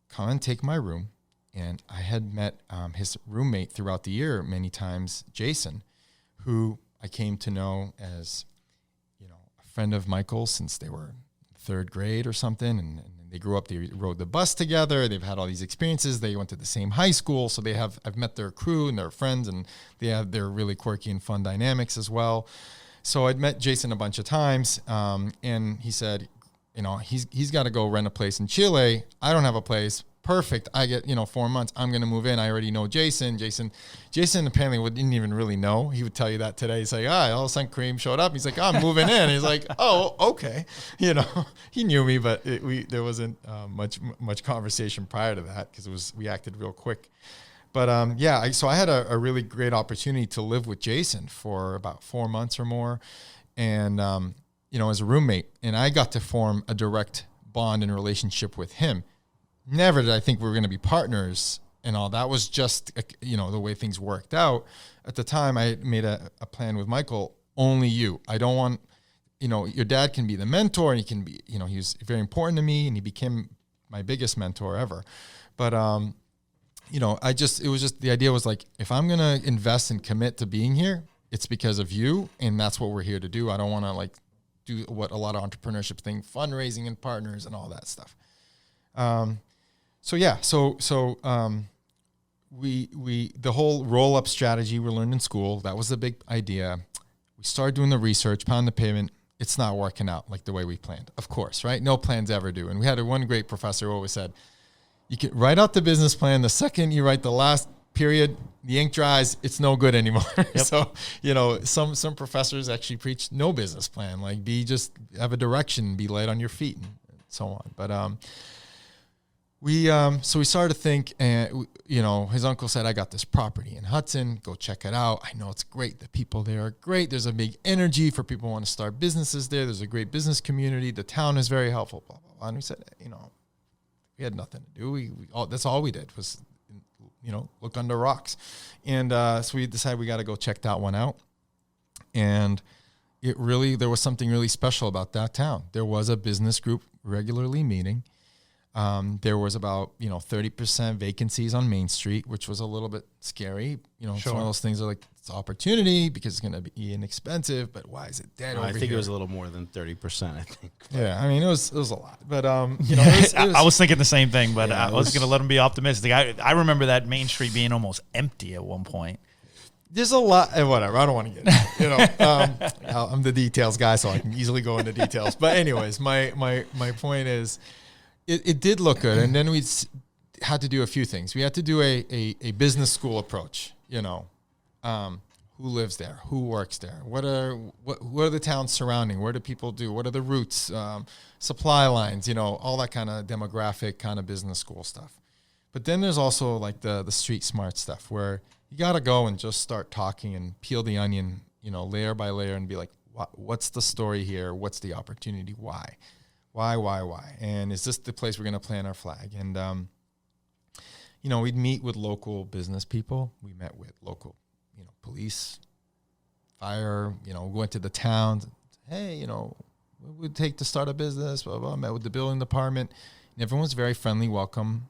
come and take my room. And I had met his roommate throughout the year many times, Jason, who I came to know as, a friend of Michael's since they were third grade or something. And they grew up, they rode the bus together. They've had all these experiences. They went to the same high school. So I've met their crew and their friends, and they have their really quirky and fun dynamics as well. So I'd met Jason a bunch of times. And he said, he's got to go rent a place in Chile. I don't have a place. Perfect. I get, 4 months. I'm going to move in. I already know Jason. Jason apparently didn't even really know. He would tell you that today. He's like, all of a sudden Karim showed up. He's like, I'm moving in. He's like, oh, okay. He knew me, but there wasn't much conversation prior to that because we acted real quick. But so I had a really great opportunity to live with Jason for about 4 months or more. And, as a roommate, and I got to form a direct bond and relationship with him. Never did I think we were going to be partners and all. That was just, the way things worked out. At the time, I made a plan with Michael, only you. I don't want, your dad can be the mentor, and he can be, he was very important to me, and he became my biggest mentor ever. But, the idea was like, if I'm going to invest and commit to being here, it's because of you, and that's what we're here to do. I don't want to do what a lot of entrepreneurship think, fundraising and partners and all that stuff. The whole roll-up strategy we learned in school, that was the big idea. We started doing the research, pound the pavement. It's not working out like the way we planned, of course, right? No plans ever do. And we had one great professor who always said, you can write out the business plan. The second you write the last period, the ink dries, it's no good anymore. Yep. So, some professors actually preach no business plan, just have a direction, be light on your feet and so on. But, so we started to think, and his uncle said, I got this property in Hudson, go check it out. I know it's great. The people there are great. There's a big energy for people who want to start businesses there. There's a great business community. The town is very helpful, blah, blah, blah. And we said, we had nothing to do. That's all we did was, look under rocks. And so we decided we got to go check that one out. And there was something really special about that town. There was a business group regularly meeting. There was about, 30% vacancies on Main Street, which was a little bit scary. It's one of those things that it's opportunity because it's going to be inexpensive, but why is it dead over here? I think it was a little more than 30%, I think. Yeah, it was a lot. But, I was thinking the same thing, but I was going to let him be optimistic. I remember that Main Street being almost empty at one point. There's a lot, whatever. I don't want to get, I'm the details guy, so I can easily go into details. But anyways, my point is, it did look good, and then we had to do a few things. We had to do a business school approach. Who lives there? Who works there? What are the towns surrounding? Where do people do? What are the routes? Supply lines? All that kind of demographic kind of business school stuff. But then there's also the street smart stuff where you got to go and just start talking and peel the onion, layer by layer, and be like, what's the story here? What's the opportunity? Why? Why? And is this the place we're going to plant our flag? And, we'd meet with local business people. We met with local, police, fire, we went to the towns. Hey, what would it take to start a business? Blah, blah. Met with the building department. And everyone was very friendly, welcoming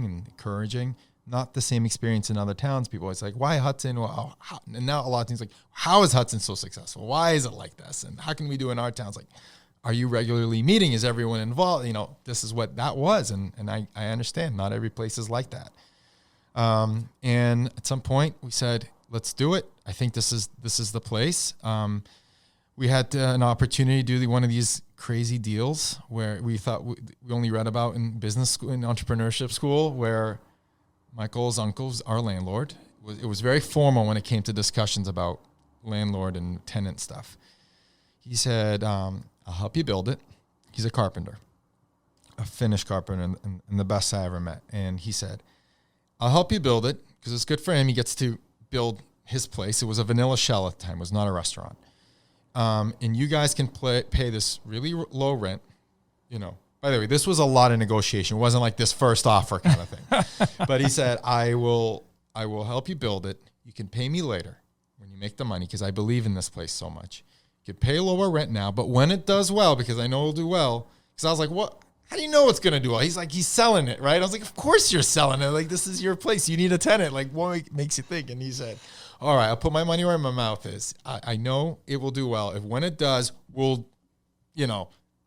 and encouraging. Not the same experience in other towns. People always like, why Hudson? Well, and now a lot of things like, how is Hudson so successful? Why is it like this? And how can we do in our towns? Are you regularly meeting? Is everyone involved? This is what that was. And I understand not every place is like that. And at some point we said, let's do it. I think this is the place. We had an opportunity to do one of these crazy deals where we thought we only read about in business school, in entrepreneurship school, where Michael's uncle's our landlord. It was very formal when it came to discussions about landlord and tenant stuff. He said, I'll help you build it. He's a carpenter, a Finnish carpenter, and the best I ever met. And he said, I'll help you build it because it's good for him. He gets to build his place. It was a vanilla shell at the time. It was not a restaurant. And you guys can pay this really low rent. You know, by the way, this was a lot of negotiation. It wasn't like this first offer kind of thing. But he said, I will help you build it. You can pay me later when you make the money because I believe in this place so much. You could pay lower rent now, but when it does well, because I know it'll do well, because I was like, what? How do you know it's going to do well? He's like, he's selling it, right? I was like, of course you're selling it. Like, this is your place. You need a tenant. Like, what makes you think? And he said, all right, I'll put my money where my mouth is. I know it will do well. If when it does, we'll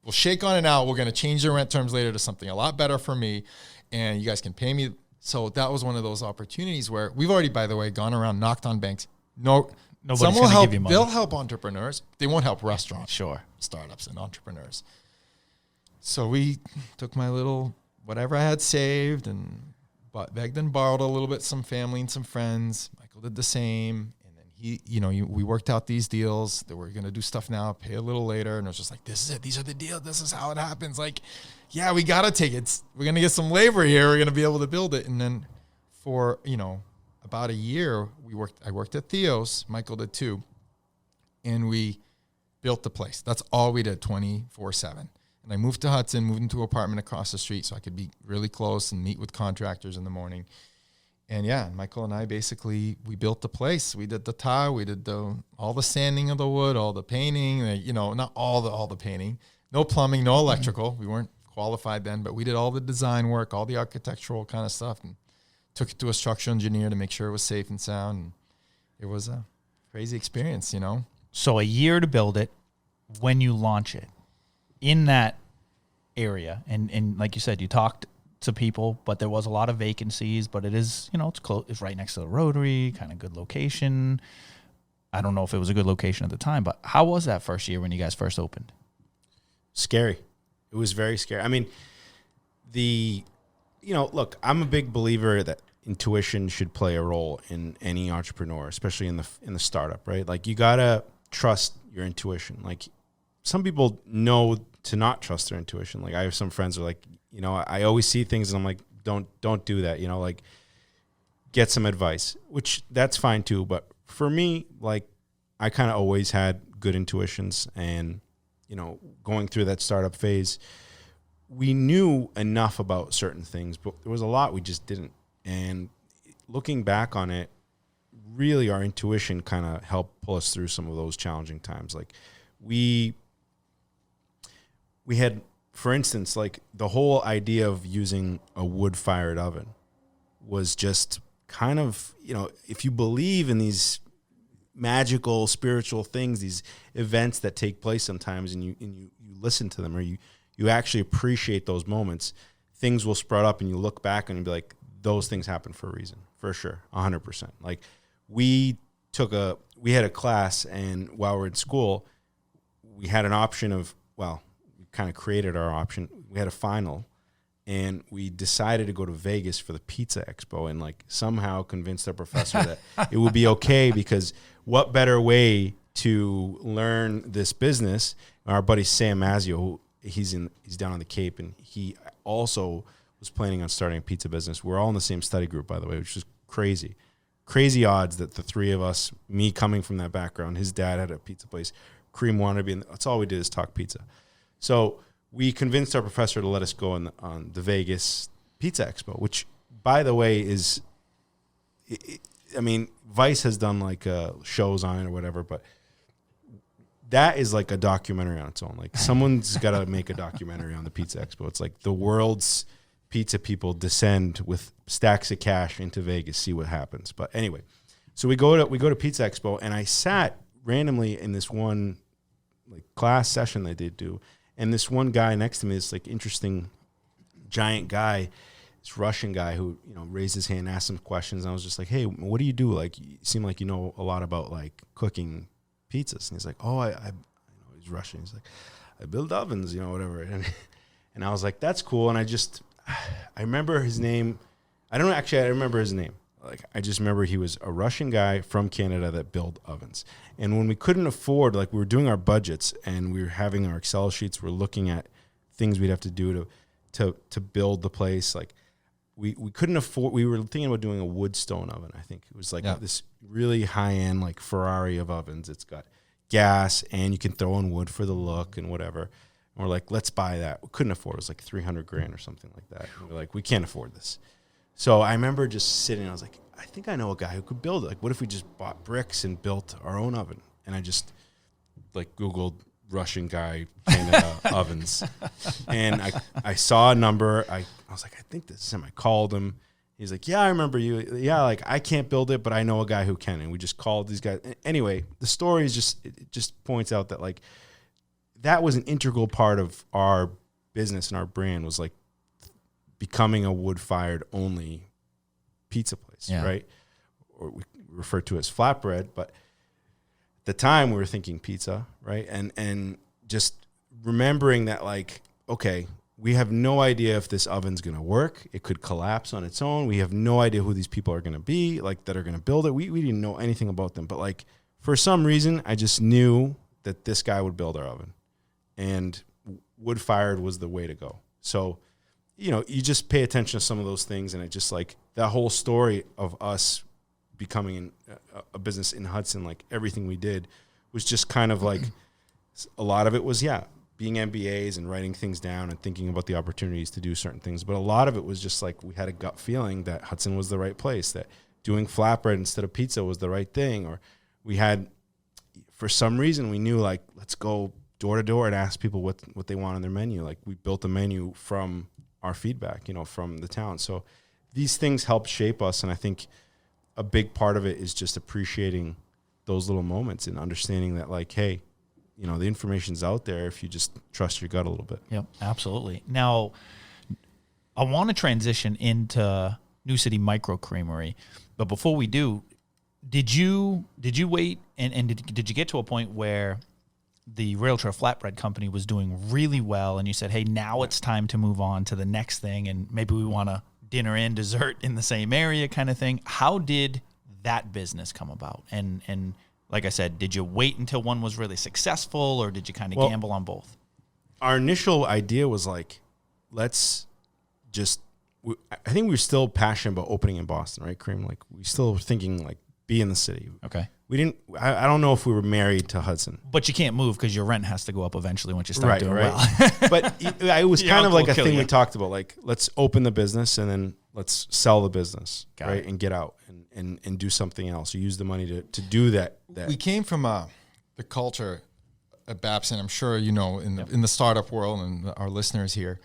shake on it out. We're going to change the rent terms later to something a lot better for me. And you guys can pay me. So that was one of those opportunities where we've already, by the way, gone around, knocked on banks. Nobody's some will help. Give you money. They'll help entrepreneurs. They won't help restaurants, Sure, startups and entrepreneurs. So we took my little whatever I had saved and begged and borrowed a little bit, some family and some friends. Michael did the same. And then we worked out these deals that we're going to do stuff now, pay a little later. And it was just like, this is it. These are the deals. This is how it happens. Like, yeah, we got to take it. We're going to get some labor here. We're going to be able to build it. And then for, about a year, I worked at Theo's. Michael did too. And we built the place. That's all we did 24/7. And I moved to Hudson, moved into an apartment across the street so I could be really close and meet with contractors in the morning. And yeah, Michael and I we built the place. We did the tile, we did all the sanding of the wood, all the painting, not all the painting, no plumbing, no electrical. We weren't qualified then, but we did all the design work, all the architectural kind of stuff, and took it to a structural engineer to make sure it was safe and sound. And it was a crazy experience, So a year to build it. When you launch it, in that area, and like you said, you talked to people, but there was a lot of vacancies, but it is, it's close, it's right next to the Rotary, kind of good location. I don't know if it was a good location at the time, but how was that first year when you guys first opened? Scary. It was very scary. I mean, look, I'm a big believer that intuition should play a role in any entrepreneur, especially in the startup, right? Like, you got to trust your intuition. Like, some people know to not trust their intuition. Like, I have some friends who are like, I always see things and I'm like, don't do that. Like, get some advice, which that's fine too. But for me, like, I kind of always had good intuitions, and, going through that startup phase, we knew enough about certain things, but there was a lot we just didn't. And looking back on it, really our intuition kind of helped pull us through some of those challenging times. Like, we had, for instance, like, the whole idea of using a wood-fired oven was just kind of, if you believe in these magical, spiritual things, these events that take place sometimes, and you listen to them, or you actually appreciate those moments, things will sprout up and you look back and you'll be like, those things happen for a reason, for sure, 100%. Like, we had a class, and while we're in school, we had an option of, we kind of created our option. We had a final, and we decided to go to Vegas for the Pizza Expo, and like somehow convinced our professor that it would be okay, because what better way to learn this business? Our buddy Sam Mazzio, who he's down on the Cape, and he also was planning on starting a pizza business. We're all in the same study group, by the way, which is crazy odds that the three of us, me coming from that background, his dad had a pizza place, Karim wanted to be, and that's all we did is talk pizza. So we convinced our professor to let us go on the Vegas Pizza Expo, which, by the way, is, Vice has done like shows on it or whatever, but that is like a documentary on its own. Like, someone's got to make a documentary on the Pizza Expo. It's like the world's pizza people descend with stacks of cash into Vegas, see what happens. But anyway, so we go to Pizza Expo, and I sat randomly in this one like class session they did do, and this one guy next to me, this like interesting giant guy, this Russian guy who raised his hand, asked some questions, and I was just like, hey, what do you do? Like, you seem like you know a lot about like cooking pizzas. And he's like, oh, I he's Russian. He's like, I build ovens, whatever. And I was like, that's cool. And I remember his name. I remember his name. like, I just remember he was a Russian guy from Canada that built ovens. And when we couldn't afford, like, we were doing our budgets and we were having our Excel sheets, we're looking at things we'd have to do to build the place. Like, we couldn't afford, we were thinking about doing a wood stone oven. I think it was like this really high end, like Ferrari of ovens. It's got gas and you can throw in wood for the look and whatever. And we're like, let's buy that. We couldn't afford it. It was like $300,000 or something like that. And we're like, we can't afford this. So I remember just sitting, I was like, I think I know a guy who could build it. Like, what if we just bought bricks and built our own oven? And I just, like, Googled Russian guy Canada ovens. And I saw a number. I was like, I think this is him. I called him. He's like, yeah, I remember you. Yeah, like, I can't build it, but I know a guy who can. And we just called these guys. Anyway, the story is just, it just points out that, like, that was an integral part of our business and our brand, was like becoming a wood-fired only pizza place, right? Or we refer to it as flatbread, but at the time we were thinking pizza, right? And just remembering that, like, okay, we have no idea if this oven's going to work. It could collapse on its own. We have no idea who these people are going to be, like, that are going to build it. We didn't know anything about them, but, like, for some reason, I just knew that this guy would build our oven, and wood-fired was the way to go. So, you know, you just pay attention to some of those things, and it just, like, that whole story of us becoming a business in Hudson, like, everything we did was just kind of like, a lot of it was, being MBAs and writing things down and thinking about the opportunities to do certain things. But a lot of it was just like, we had a gut feeling that Hudson was the right place, that doing flatbread instead of pizza was the right thing. Or we had, for some reason, we knew, like, let's go door to door and ask people what they want on their menu. Like, we built a menu from our feedback, you know, from the town. So these things help shape us. And I think a big part of it is just appreciating those little moments and understanding that, like, hey, you know, the information's out there if you just trust your gut a little bit. Yep, absolutely. Now, I want to transition into New City Micro Creamery, but before we do, did you wait and did you get to a point where the Rail Trail Flatbread Company was doing really well and you said, hey, now it's time to move on to the next thing, and maybe we want to dinner and dessert in the same area kind of thing? How did that business come about? And like I said, did you wait until one was really successful, or did you kind of gamble on both? Our initial idea was like, let's just, I think we were still passionate about opening in Boston, right, Karim? Like, we still were thinking, like, be in the city. Okay. We didn't, I don't know if we were married to Hudson. But you can't move because your rent has to go up eventually once you start doing well. But it was kind of like a thing we talked about, like, let's open the business and then let's sell the business, right? And get out and do something else. You use the money to do that. We came from the culture at Babson, I'm sure you know, in the startup world, and our listeners here,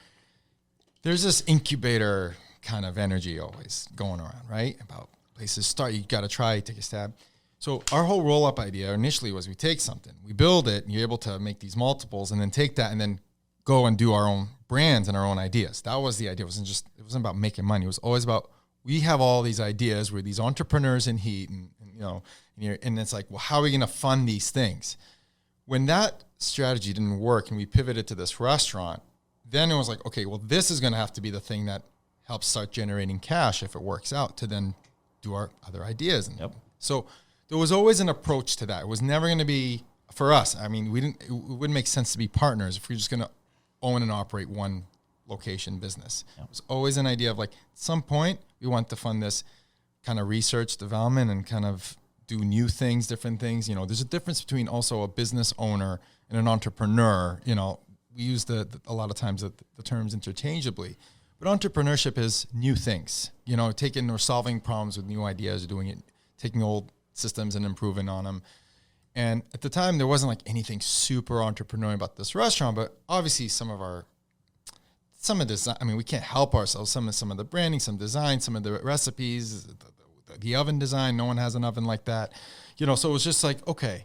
there's this incubator kind of energy always going around, right? About places start, you got to try, take a stab. So our whole roll-up idea initially was, we take something, we build it, and you're able to make these multiples, and then take that and then go and do our own brands and our own ideas. That was the idea. It wasn't about making money. It was always about, we have all these ideas. We're these entrepreneurs in heat, and you know, and it's like, well, how are we going to fund these things? When that strategy didn't work and we pivoted to this restaurant, then it was like, okay, well, this is going to have to be the thing that helps start generating cash if it works out, to then do our other ideas. And so there was always an approach to that. It was never going to be, for us, I mean, it wouldn't make sense to be partners if we're just going to own and operate one location business. It was always an idea of, like, at some point we want to fund this kind of research development and kind of do new things, different things. You know, there's a difference between also a business owner and an entrepreneur. You know, we use a lot of times the terms interchangeably, but entrepreneurship is new things, you know, taking or solving problems with new ideas, or doing it, taking old systems and improving on them. And at the time, there wasn't like anything super entrepreneurial about this restaurant, but obviously some of the design, I mean, we can't help ourselves. Some of the branding, some design, some of the recipes, the oven design, no one has an oven like that. You know, so it was just like, okay,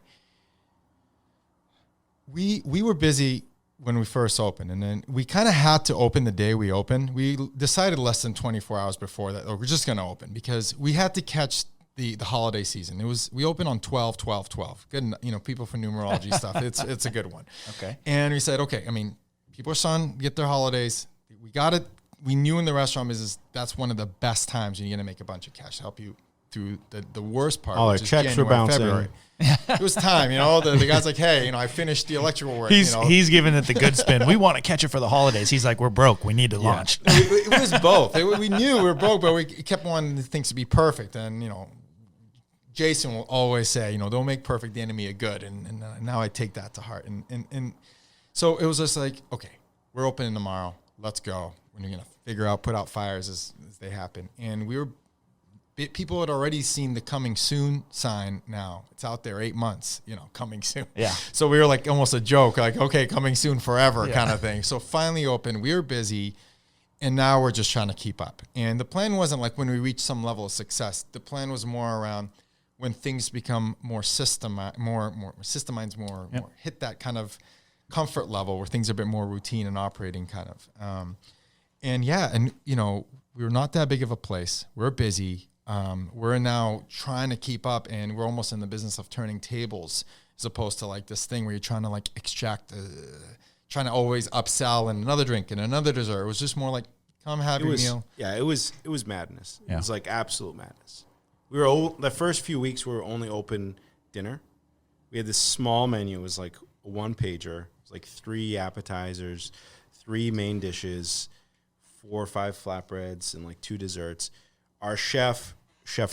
we were busy when we first opened, and then we kind of had to open the day we opened. We decided less than 24 hours before that, we're just going to open, because we had to catch the holiday season. We opened on 12/12/12. Good, you know, people for numerology stuff. It's a good one. Okay. And we said, okay, I mean, people are starting to get their holidays. We got it we knew in the restaurant business, that's one of the best times when you're going to make a bunch of cash to help you through the worst part. All our which is checks were January, bouncing. February. It was time, the guy's like, hey, I finished the electrical work. He's giving it the good spin. We want to catch it for the holidays. He's like, we're broke. We need to launch. It was both. We knew we were broke, but we kept wanting things to be perfect. And, Jason will always say, don't make perfect the enemy of good. And now I take that to heart. And so it was just like, okay, we're opening tomorrow. Let's go. We're going to figure out, put out fires as they happen. And people had already seen the coming soon sign now. It's out there 8 months, coming soon. Yeah. So we were like almost a joke, like, okay, coming soon forever kind of thing. So finally opened, we were busy, and now we're just trying to keep up. And the plan wasn't like when we reach some level of success. The plan was more around when things become more systemized, more hit that kind of comfort level where things are a bit more routine and operating kind of. We were not that big of a place. We're busy. We're now trying to keep up, and we're almost in the business of turning tables as opposed to like this thing where you're trying to like extract, trying to always upsell and another drink and another dessert. It was just more like, come have your meal. Yeah, it was madness. Yeah. It was like absolute madness. The first few weeks we were only open dinner. We had this small menu. It was like a one pager. It was like 3 appetizers, 3 main dishes, 4 or 5 flatbreads, and like 2 desserts. Our Chef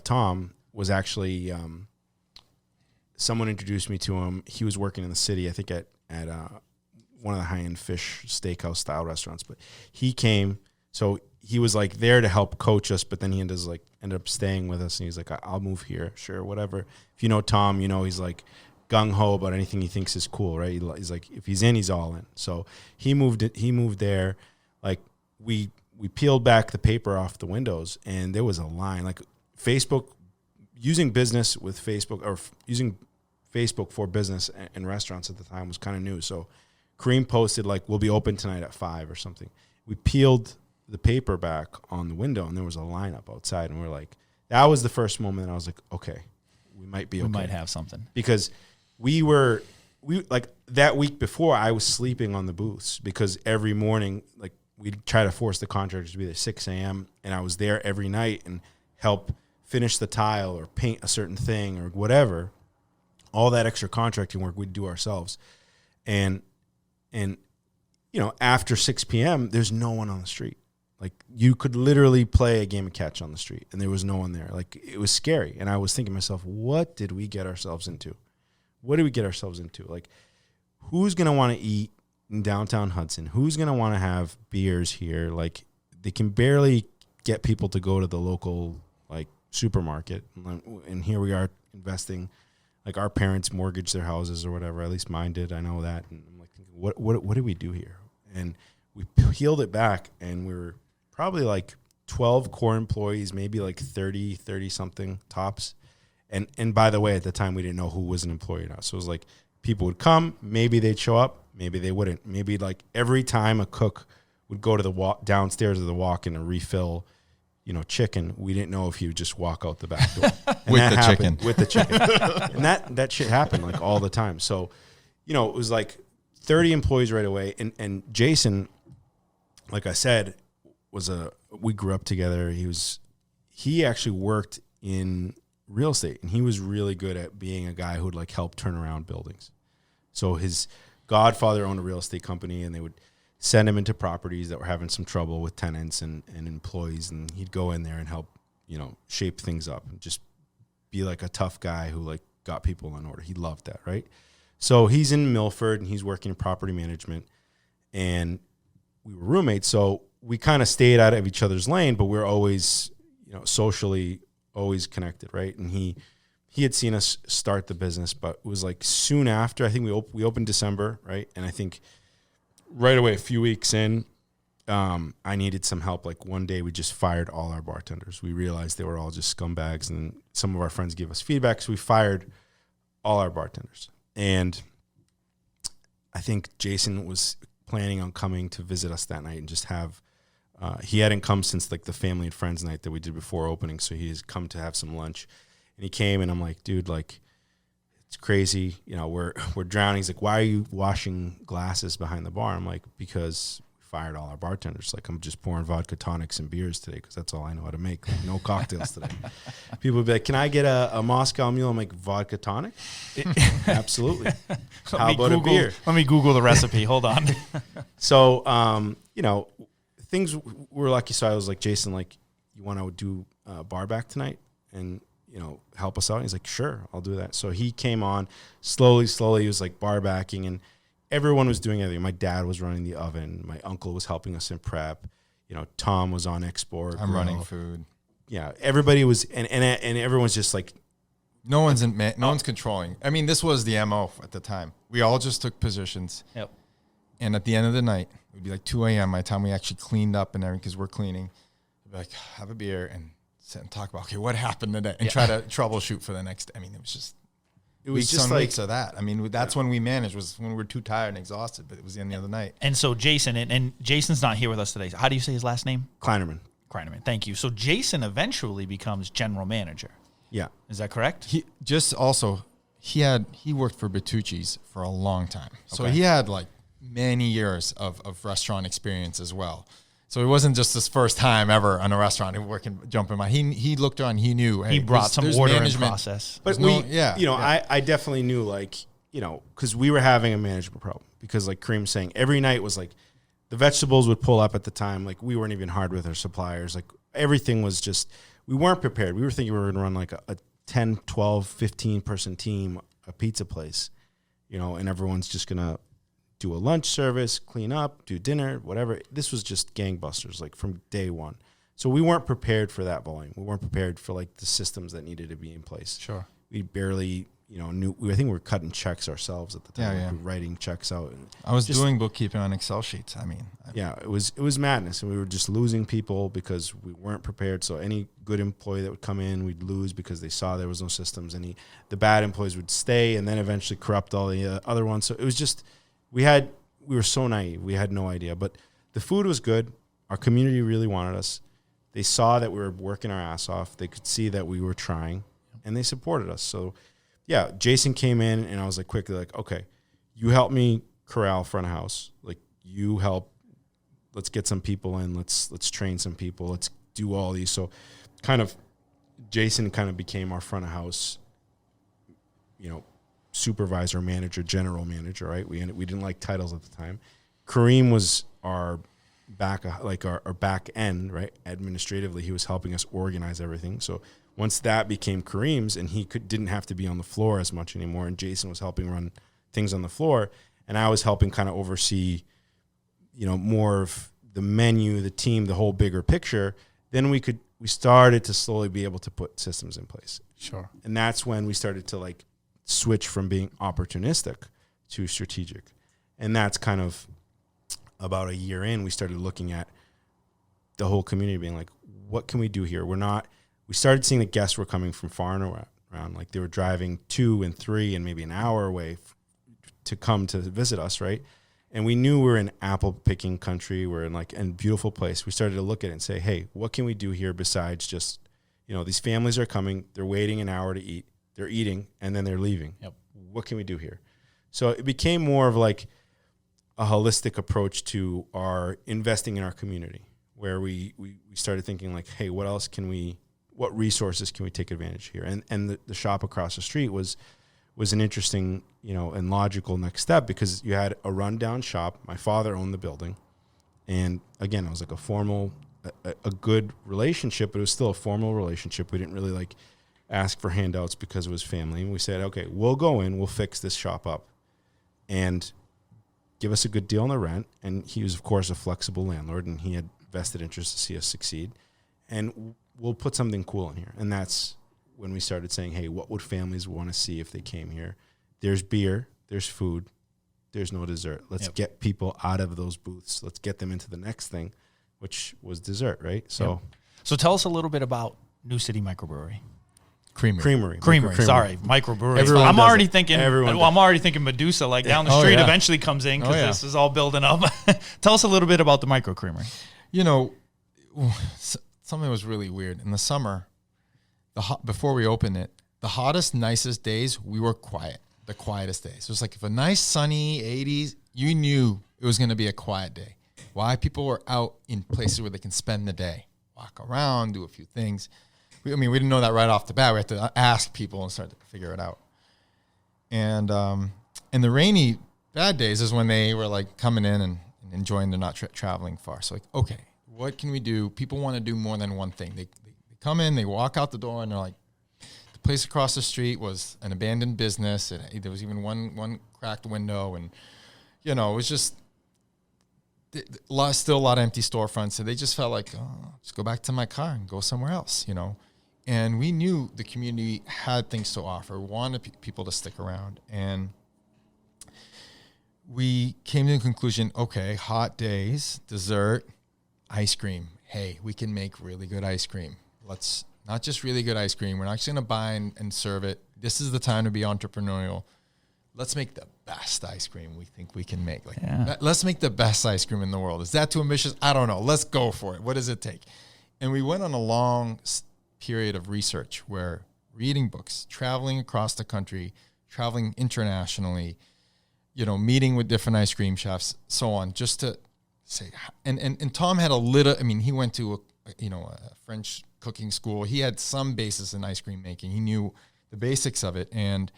Tom, was actually someone introduced me to him. He was working in the city, I think at one of the high-end fish steakhouse style restaurants. But he came, so he was like there to help coach us. But then he ended up staying with us, and he's like, "I'll move here, sure, whatever." If you know Tom, he's like gung ho about anything he thinks is cool, right? He's like, if he's in, he's all in. So he moved there. Like we peeled back the paper off the windows, and there was a line. Like Facebook, using business with Facebook, or using Facebook for business and restaurants at the time was kind of new. So Karim posted like, we'll be open tonight at 5 or something. We peeled the paper back on the window, and there was a lineup outside, and we're like, that was the first moment that I was like, okay, we might be okay. We might have something. Because we like that week before, I was sleeping on the booths because every morning, like, we'd try to force the contractors to be there 6 a.m. and I was there every night and help finish the tile or paint a certain thing or whatever. All that extra contracting work we'd do ourselves. And after 6 p.m., there's no one on the street. Like, you could literally play a game of catch on the street, and there was no one there. Like, it was scary. And I was thinking to myself, what did we get ourselves into? What did we get ourselves into? Like, who's going to want to eat in downtown Hudson? Who's going to want to have beers here? Like, they can barely get people to go to the local, like, supermarket. And here we are investing. Like, our parents mortgaged their houses or whatever. At least mine did. I know that. And I'm like, what did we do here? And we peeled it back, and we were probably like 12 core employees, maybe like 30 something tops. And by the way, at the time, we didn't know who was an employee or not. So it was like, people would come, maybe they'd show up, maybe they wouldn't. Maybe like every time a cook would go to the downstairs of the walk-in and refill, chicken, we didn't know if he would just walk out the back door. With the chicken. And that shit happened like all the time. So, it was like 30 employees right away. And Jason, like I said, we grew up together. He actually worked in real estate, and he was really good at being a guy who would like help turn around buildings. So his godfather owned a real estate company, and they would send him into properties that were having some trouble with tenants and employees, and he'd go in there and help, shape things up and just be like a tough guy who like got people in order. He loved that, right? So he's in Milford, and he's working in property management, and we were roommates, so we kind of stayed out of each other's lane, but we were always, socially always connected, right? And he had seen us start the business, but it was like soon after. I think we opened December, right? And I think right away, a few weeks in, I needed some help. Like one day, we just fired all our bartenders. We realized they were all just scumbags, and some of our friends gave us feedback, so we fired all our bartenders. And I think Jason was planning on coming to visit us that night and just have. He hadn't come since like the family and friends night that we did before opening, so he has come to have some lunch. And he came, and I'm like, dude, like, it's crazy. We're drowning. He's like, why are you washing glasses behind the bar? I'm like, because we fired all our bartenders. Like, I'm just pouring vodka tonics and beers today because that's all I know how to make. Like, no cocktails today. People would be like, can I get a Moscow Mule? I'm like, vodka tonic? Absolutely. How about a beer? Let me Google the recipe. Hold on. So, you know, things were lucky. So I was like, Jason, like, you want to do bar back tonight and, you know, help us out? And he's like, sure, I'll do that. So he came on slowly. He was like bar backing, and everyone was doing everything. My dad was running the oven. My uncle was helping us in prep. You know, Tom was on export. I'm running food. Yeah, everybody was, and everyone's just like, no one's controlling. I mean, this was the MO at the time. We all just took positions. Yep. And at the end of the night, it would be like 2 a.m. by the time we actually cleaned up and everything, because we're cleaning. We'd be like, have a beer and sit and talk about, okay, what happened today, and try to troubleshoot for the next. I mean, it was just weeks of that. I mean, that's when we managed, was when we were too tired and exhausted, but it was the end of the night. And so Jason, and Jason's not here with us today. How do you say his last name? Kleinerman. Thank you. So Jason eventually becomes general manager. Yeah. Is that correct? He worked for Bertucci's for a long time. So Okay. he had like many years of restaurant experience as well. So it wasn't just his first time ever on a restaurant jumping by. He looked around, he knew. Hey, He brought some there's order and management. process. But I definitely knew, like, you know, because we were having a management problem. Because like Karim's saying, every night was like, the vegetables would pull up at the time. Like, we weren't even hard with our suppliers. Like, everything was just, we weren't prepared. We were thinking we were going to run like a 10, 12, 15 person team, a pizza place, you know, and everyone's just going to do a lunch service, clean up, do dinner, whatever. This was just gangbusters, like from day one. So we weren't prepared for that volume. We weren't prepared for like the systems that needed to be in place. Sure. We barely, you know, I think we were cutting checks ourselves at the time. Yeah. We were writing checks out. I was doing bookkeeping on Excel sheets. I mean, it was madness, and we were just losing people because we weren't prepared. So any good employee that would come in, we'd lose because they saw there was no systems. The bad employees would stay and then eventually corrupt all the other ones. So it was just, we were so naive. We had no idea, but the food was good. Our community really wanted us. They saw that we were working our ass off. They could see that we were trying, and they supported us. So yeah, Jason came in, and I was like quickly like, okay, you help me corral front of house. Like, you help. Let's get some people in. Let's train some people. Let's do all these. So kind of Jason kind of became our front of house, you know, supervisor, manager, general manager, right? We didn't like titles at the time. Karim was our back end, right? Administratively, he was helping us organize everything. So once that became Karim's, and he didn't have to be on the floor as much anymore, and Jason was helping run things on the floor, and I was helping kind of oversee, you know, more of the menu, the team, the whole bigger picture, then we started to slowly be able to put systems in place. Sure. And that's when we started to like switch from being opportunistic to strategic. And that's kind of about a year in, we started looking at the whole community being like, what can we do here? We started seeing that guests were coming from far and around, like they were driving 2 and 3 and maybe an hour away to come to visit us, right? And we knew we were in apple picking country. We're in like a beautiful place. We started to look at it and say, hey, what can we do here besides just, you know, these families are coming, they're waiting an hour to eat, they're eating, and then they're leaving. Yep. What can we do here? So it became more of like a holistic approach to our investing in our community, where we started thinking like, hey, what resources can we take advantage here? And the shop across the street was an interesting, you know, and logical next step, because you had a rundown shop. My father owned the building. And again, it was like a good relationship, but it was still a formal relationship. We didn't really like ask for handouts because it was family. And we said, okay, we'll go in, we'll fix this shop up and give us a good deal on the rent. And he was, of course, a flexible landlord, and he had vested interest to see us succeed. And we'll put something cool in here. And that's when we started saying, hey, what would families want to see if they came here? There's beer, there's food, there's no dessert. Let's get people out of those booths. Let's get them into the next thing, which was dessert, right? So, So tell us a little bit about New City Microbrewery. Creamery. Sorry, microbrewery. Everyone I'm does already it. thinking. Everyone I'm already thinking Medusa, like down the street, yeah. eventually comes in because Oh, yeah. this is all building up. Tell us a little bit about the micro creamery. You know, something was really weird. In the summer, before we opened it, the hottest, nicest days, we were quiet. The quietest days. It was like if a nice sunny 80s, you knew it was going to be a quiet day. Why people were out in places where they can spend the day, walk around, do a few things. We didn't know that right off the bat. We had to ask people and start to figure it out. And in the rainy, bad days is when they were like coming in and enjoying, they're not traveling far. So like, okay, what can we do? People want to do more than one thing. They come in, they walk out the door, and they're like, the place across the street was an abandoned business. There was even one cracked window, and it was just still a lot of empty storefronts. So they just felt like, oh, just go back to my car and go somewhere else, And we knew the community had things to offer, wanted people to stick around. And we came to the conclusion, okay, hot days, dessert, ice cream. Hey, we can make really good ice cream. Let's not just really good ice cream. We're not just going to buy and serve it. This is the time to be entrepreneurial. Let's make the best ice cream we think we can make. Let's make the best ice cream in the world. Is that too ambitious? I don't know. Let's go for it. What does it take? And we went on a long period of research where reading books, traveling across the country, traveling internationally, meeting with different ice cream chefs, so on, just to say. And Tom had a little. He went to a French cooking school. He had some basis in ice cream making. He knew the basics of it, and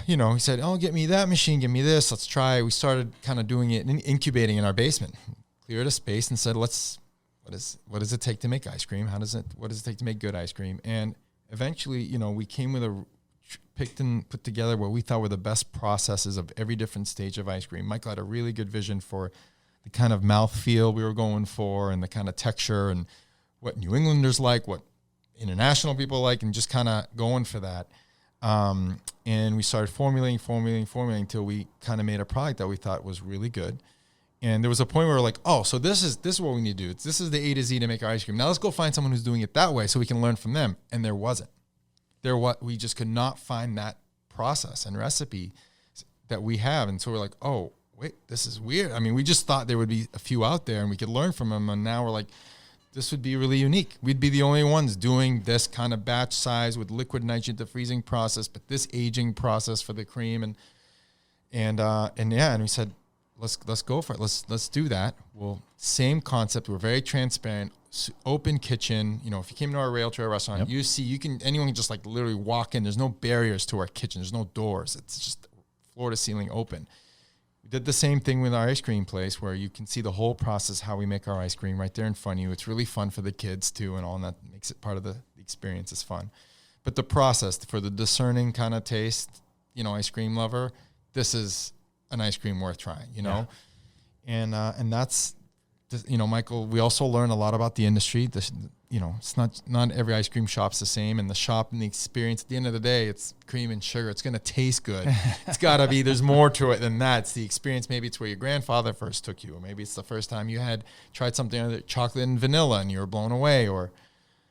he said, "Oh, get me that machine, give me this. Let's try." We started kind of doing it and incubating in our basement. Cleared a space and said, "What does it take to make ice cream? What does it take to make good ice cream?" And eventually, we came with picked and put together what we thought were the best processes of every different stage of ice cream. Michael had a really good vision for the kind of mouthfeel we were going for and the kind of texture and what New Englanders like, what international people like, and just kind of going for that. And we started formulating until we kind of made a product that we thought was really good. And there was a point where we're like, oh, so this is what we need to do. This is the A to Z to make our ice cream. Now let's go find someone who's doing it that way so we can learn from them. And there wasn't. We just could not find that process and recipe that we have. And so we're like, oh, wait, this is weird. We just thought there would be a few out there and we could learn from them. And now we're like, this would be really unique. We'd be the only ones doing this kind of batch size with liquid nitrogen defreezing process, but this aging process for the cream. And we said, let's go for it. Let's do that. Well, same concept. We're very transparent, open kitchen. If you came to our Rail Trail restaurant, yep. Anyone can just like literally walk in. There's no barriers to our kitchen. There's no doors. It's just floor to ceiling open. We did the same thing with our ice cream place where you can see the whole process, how we make our ice cream right there in front of you. It's really fun for the kids too, and all, and that makes it part of the experience. Is fun. But the process for the discerning kind of taste, ice cream lover, this is an ice cream worth trying, Yeah. And that's, Michael, we also learn a lot about the industry. It's not every ice cream shop's the same, and the shop and the experience, at the end of the day, it's cream and sugar. It's going to taste good. It's got to be, there's more to it than that. It's the experience. Maybe it's where your grandfather first took you, or maybe it's the first time you had tried something other chocolate and vanilla and you were blown away.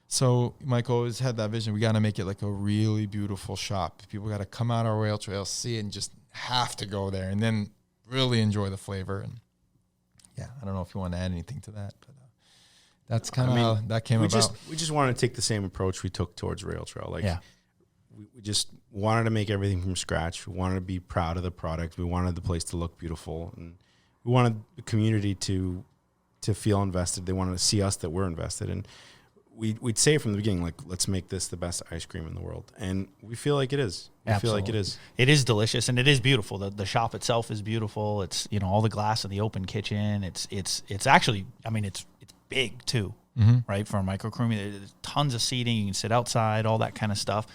So Michael always had that vision. We got to make it like a really beautiful shop. People got to come out our Rail Trail, see it, and just have to go there and then really enjoy the flavor. And I don't know if you want to add anything to that, but that's kind of how that came about. We just wanted to take the same approach we took towards Rail Trail. We just wanted to make everything from scratch. We wanted to be proud of the product. We wanted the place to look beautiful, and we wanted the community to feel invested. They wanted to see us that we're invested, and we'd say from the beginning, like, let's make this the best ice cream in the world. And we feel like it is. It is delicious, and it is beautiful. The shop itself is beautiful. It's, all the glass in the open kitchen. It's actually, it's big too, mm-hmm. right? For a microcreamery, there's tons of seating. You can sit outside, all that kind of stuff,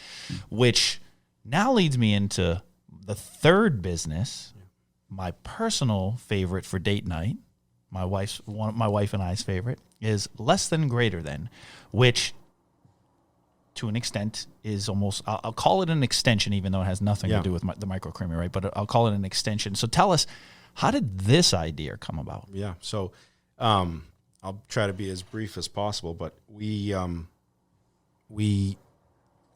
which now leads me into the third business, my personal favorite for date night. My wife and I's favorite is Less Than Greater Than, which to an extent is almost, I'll call it an extension, even though it has nothing to do with the microcreamery, right? But I'll call it an extension. So tell us, how did this idea come about? Yeah. So I'll try to be as brief as possible, but we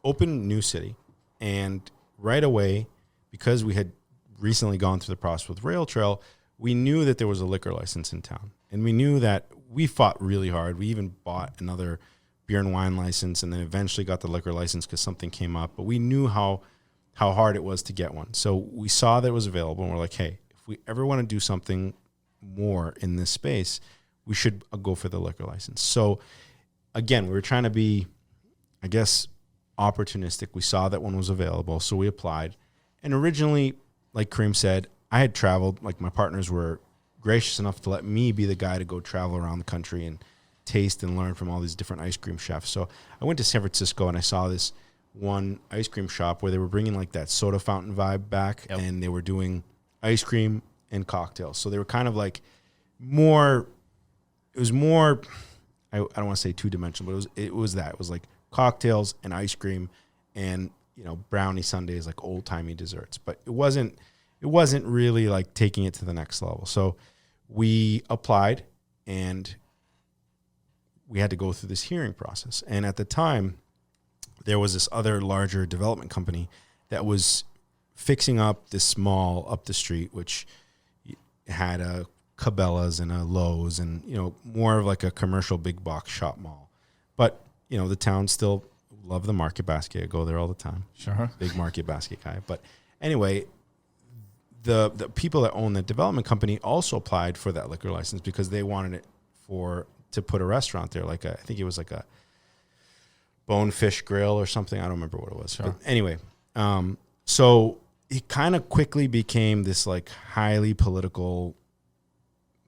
opened New City, and right away, because we had recently gone through the process with Rail Trail, we knew that there was a liquor license in town, and we knew that we fought really hard. We even bought another beer and wine license, and then eventually got the liquor license because something came up, but we knew how hard it was to get one. So we saw that it was available, and we're like, hey, if we ever want to do something more in this space, we should go for the liquor license. So again, we were trying to be, I guess, opportunistic. We saw that one was available, so we applied. And originally, like Karim said, I had traveled, like my partners were gracious enough to let me be the guy to go travel around the country and taste and learn from all these different ice cream chefs. So I went to San Francisco and I saw this one ice cream shop where they were bringing like that soda fountain vibe back, and they were doing ice cream and cocktails. So they were kind of like more, it was more, I don't want to say two-dimensional, but it was like cocktails and ice cream and, you know, brownie sundaes, like old-timey desserts. But it wasn't really like taking it to the next level. So we applied and we had to go through this hearing process. And at the time, there was this other larger development company that was fixing up this mall up the street, which had a Cabela's and a Lowe's and, you know, more of like a commercial big box shop mall. But, you know, the town still love the Market Basket. I go there all the time. Sure. Big Market Basket guy. But anyway, the people that own the development company also applied for that liquor license because they wanted it to put a restaurant there. Like I think it was like a Bonefish Grill or something. I don't remember what it was. Sure. But anyway, so it kind of quickly became this like highly political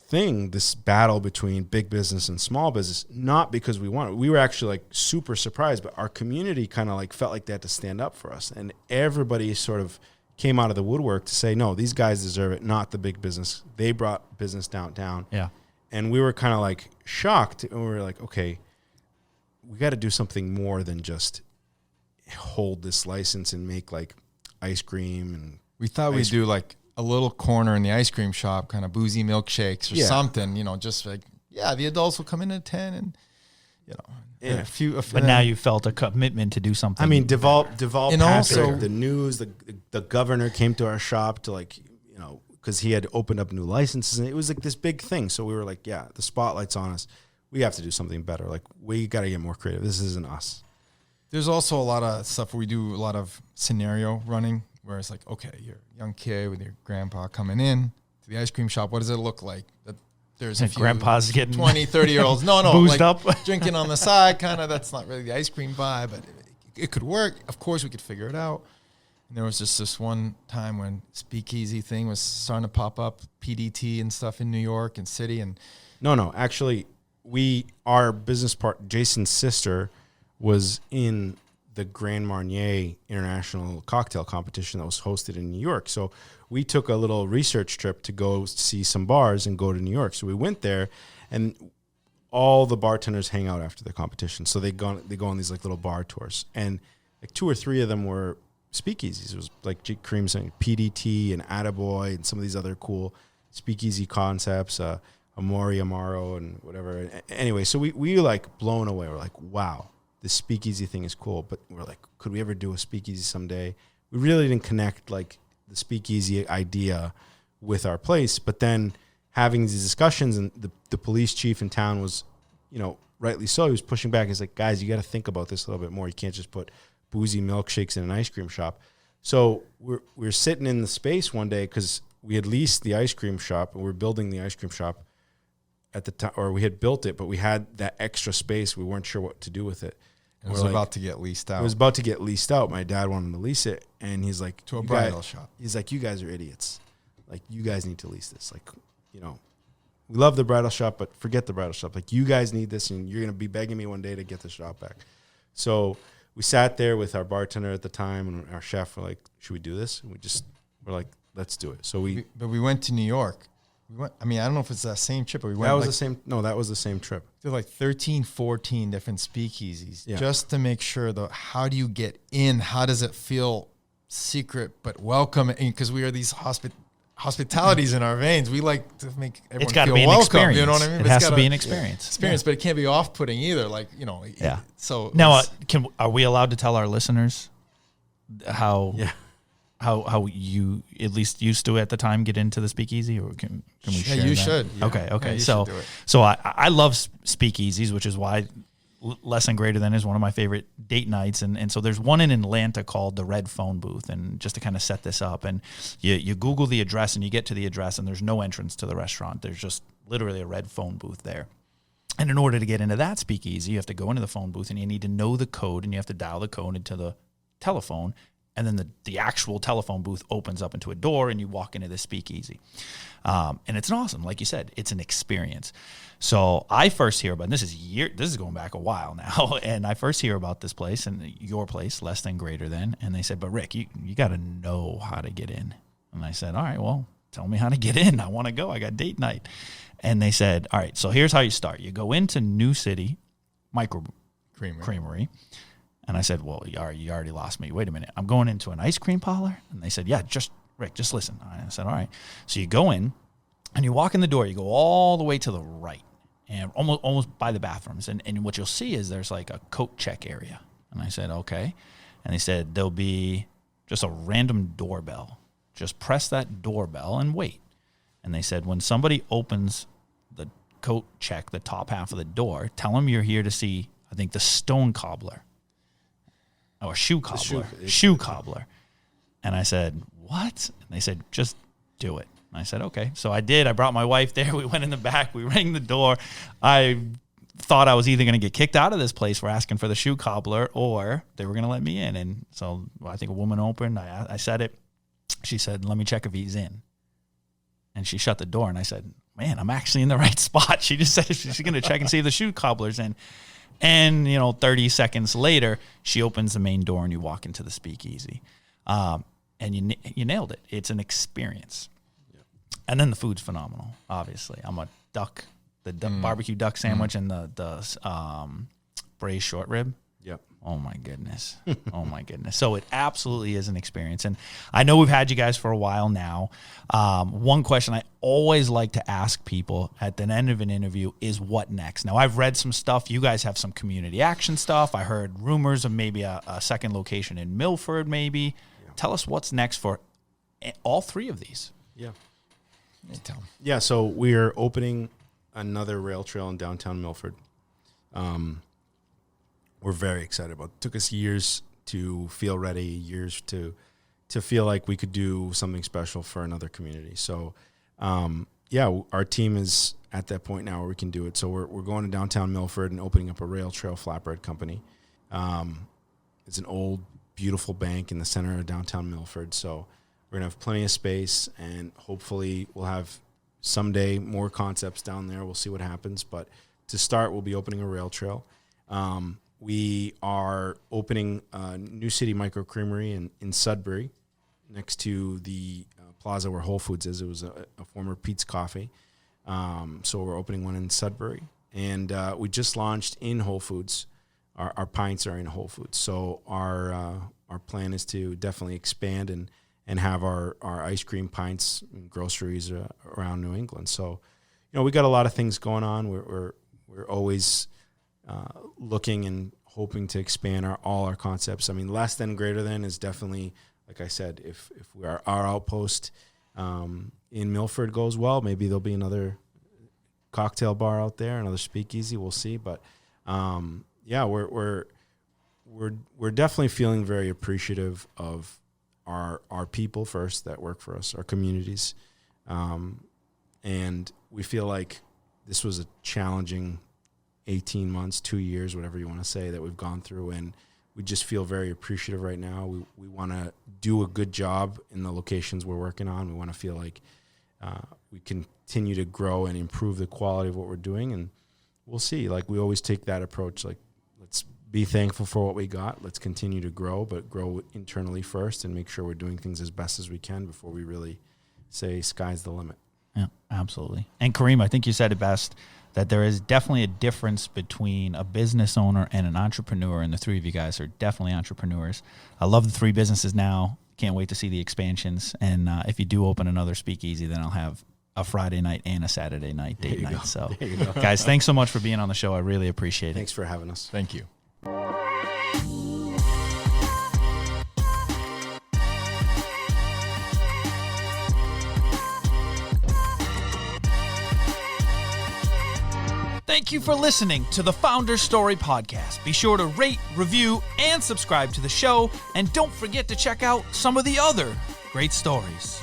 thing, this battle between big business and small business, not because we wanted. We were actually like super surprised, but our community kind of like felt like they had to stand up for us. And everybody sort of came out of the woodwork to say, no, these guys deserve it, not the big business. They brought business downtown. Yeah. And we were kind of like shocked. And we were like, okay, we got to do something more than just hold this license and make like ice cream. And we thought we'd do like a little corner in the ice cream shop, kind of boozy milkshakes or something, you know, just like, the adults will come in at 10 and, you know, a few. But now you felt a commitment to do something. I mean, Deval and also the news, the governor came to our shop to like, you know, because he had opened up new licenses and it was like this big thing. So we were like, the spotlight's on us. We have to do something better. Like, we got to get more creative. This isn't us. There's also a lot of stuff where we do a lot of scenario running where it's like, okay, you're a young kid with your grandpa coming in to the ice cream shop. What does it look like? That there's a few grandpa's getting 20, 30-year-olds. No, boozed like up. drinking on the side, kind of. That's not really the ice cream vibe, but it could work. Of course, we could figure it out. And there was just this one time when speakeasy thing was starting to pop up, PDT and stuff in New York and city. And No, actually, our business part, Jason's sister, was in the Grand Marnier International Cocktail Competition that was hosted in New York. So we took a little research trip to go see some bars and go to New York. So we went there, and all the bartenders hang out after the competition. So they go on these like little bar tours, and like 2 or 3 of them were speakeasies. It was like Karim saying PDT and Attaboy and some of these other cool speakeasy concepts, Amaro and whatever. Anyway, so we like blown away. We're like, wow, this speakeasy thing is cool. But we're like, could we ever do a speakeasy someday? We really didn't connect like the speakeasy idea with our place. But then having these discussions, and the police chief in town was, you know, rightly so, he was pushing back. He's like, guys, you got to think about this a little bit more. You can't just put boozy milkshakes in an ice cream shop. So we're sitting in the space one day because we had leased the ice cream shop and we're building the ice cream shop at the time, or we had built it, but we had that extra space. We weren't sure what to do with it. it was about to get leased out. It was about to get leased out. My dad wanted to lease it, and he's like, to a bridal shop. He's like, you guys are idiots. Like, you guys need to lease this. Like, you know, we love the bridal shop, but forget the bridal shop. Like, you guys need this, and you're going to be begging me one day to get the shop back. So we sat there with our bartender at the time and our chef. We're like, should we do this? And we're like, let's do it. So but we went to New York. I mean, I don't know if it's that same trip, but we went. That was the same. No, that was the same trip. There were like 13, 14 different speakeasies Yeah. just to make sure how do you get in? How does it feel secret but welcome? Because we are these hospitalities in our veins. We like to make everyone It's got to feel be an welcome. experience. You know what I mean? It has to be an experience. But it can't be off-putting either. Like, you know. Yeah. So Now, are we allowed to tell our listeners how you at least used to at the time get into the speakeasy, or can we share you that? should. Yeah. Okay. Yeah, you So should do it. so I love speakeasies, which is why Less Than Greater Than is one of my favorite date nights. And so there's one in Atlanta called the Red Phone Booth. And just to kind of set this up, and you Google the address and you get to the address and there's no entrance to the restaurant. There's just literally a red phone booth there. And in order to get into that speakeasy, you have to go into the phone booth and you need to know the code, and you have to dial the code into the telephone. And then the actual telephone booth opens up into a door and you walk into the speakeasy. And it's awesome. Like you said, it's an experience. So I first hear about, and this is going back a while now, and I first hear about this place and your place, Less Than Greater Than, and they said, but Rick, you got to know how to get in. And I said, all right, well, tell me how to get in. I want to go. I got date night. And they said, all right, so here's how you start. You go into New City Micro Creamery. And I said, well, you already lost me. Wait a minute. I'm going into an ice cream parlor? And they said, yeah, Rick, just listen. I said, all right. So you go in and you walk in the door. You go all the way to the right and almost by the bathrooms. And what you'll see is there's like a coat check area. And I said, okay. And they said, there'll be just a random doorbell. Just press that doorbell and wait. And they said, when somebody opens the coat check, the top half of the door, tell them you're here to see, I think, the stone cobbler. Or shoe cobbler. Shoe cobbler. And I said, what? And they said, just do it. And I said, okay. So I did. I brought my wife there. We went in the back. We rang the door. I thought I was either going to get kicked out of this place for asking for the shoe cobbler, or they were going to let me in. And so I think a woman opened. I said it. She said, let me check if he's in. And she shut the door. And I said, man, I'm actually in the right spot. She just said she's going to check and see if the shoe cobbler's in. And, 30 seconds later, she opens the main door and you walk into the speakeasy. And you nailed it. It's an experience. Yeah. And then the food's phenomenal, obviously. I'm a barbecue duck sandwich and the braised short rib. Yep. Oh, my goodness. Oh, my goodness. So it absolutely is an experience. And I know we've had you guys for a while now. One question I always like to ask people at the end of an interview is what next? Now, I've read some stuff. You guys have some community action stuff. I heard rumors of maybe a second location in Milford, maybe. Yeah. Tell us what's next for all three of these. Yeah. Yeah, so we're opening another rail trail in downtown Milford. We're very excited about it. It took us years to feel ready, years to feel like we could do something special for another community. So, our team is at that point now where we can do it. So we're going to downtown Milford and opening up a Rail Trail Flatbread Company. It's an old, beautiful bank in the center of downtown Milford. So we're going to have plenty of space, and hopefully we'll have someday more concepts down there. We'll see what happens. But to start, we'll be opening a rail trail. We are opening a New City Micro Creamery in Sudbury, next to the plaza where Whole Foods is. It was a former Pete's Coffee. So we're opening one in Sudbury. And we just launched in Whole Foods. Our pints are in Whole Foods. So our plan is to definitely expand and have our ice cream pints in groceries around New England. So, we got a lot of things going on. We're always looking and hoping to expand all our concepts. I mean, Less Than Greater Than is definitely, like I said, if our outpost in Milford goes well, maybe there'll be another cocktail bar out there, another speakeasy. We'll see. But we're definitely feeling very appreciative of our people first that work for us, our communities, and we feel like this was a challenging 18 months, 2 years, whatever you want to say, that we've gone through, and we just feel very appreciative right now. We want to do a good job in the locations we're working on. We want to feel like we continue to grow and improve the quality of what we're doing, and we'll see. Like, we always take that approach, like, let's be thankful for what we got. Let's continue to grow, but grow internally first and make sure we're doing things as best as we can before we really say sky's the limit. Yeah, absolutely. And Karim, I think you said it best, that there is definitely a difference between a business owner and an entrepreneur, and the three of you guys are definitely entrepreneurs. I love the three businesses now. Can't wait to see the expansions. And if you do open another speakeasy, then I'll have a Friday night and a Saturday night date night. So, guys, thanks so much for being on the show. I really appreciate it. Thanks for having us. Thank you. Thank you for listening to the Founder Story Podcast. Be sure to rate, review, and subscribe to the show. And don't forget to check out some of the other great stories.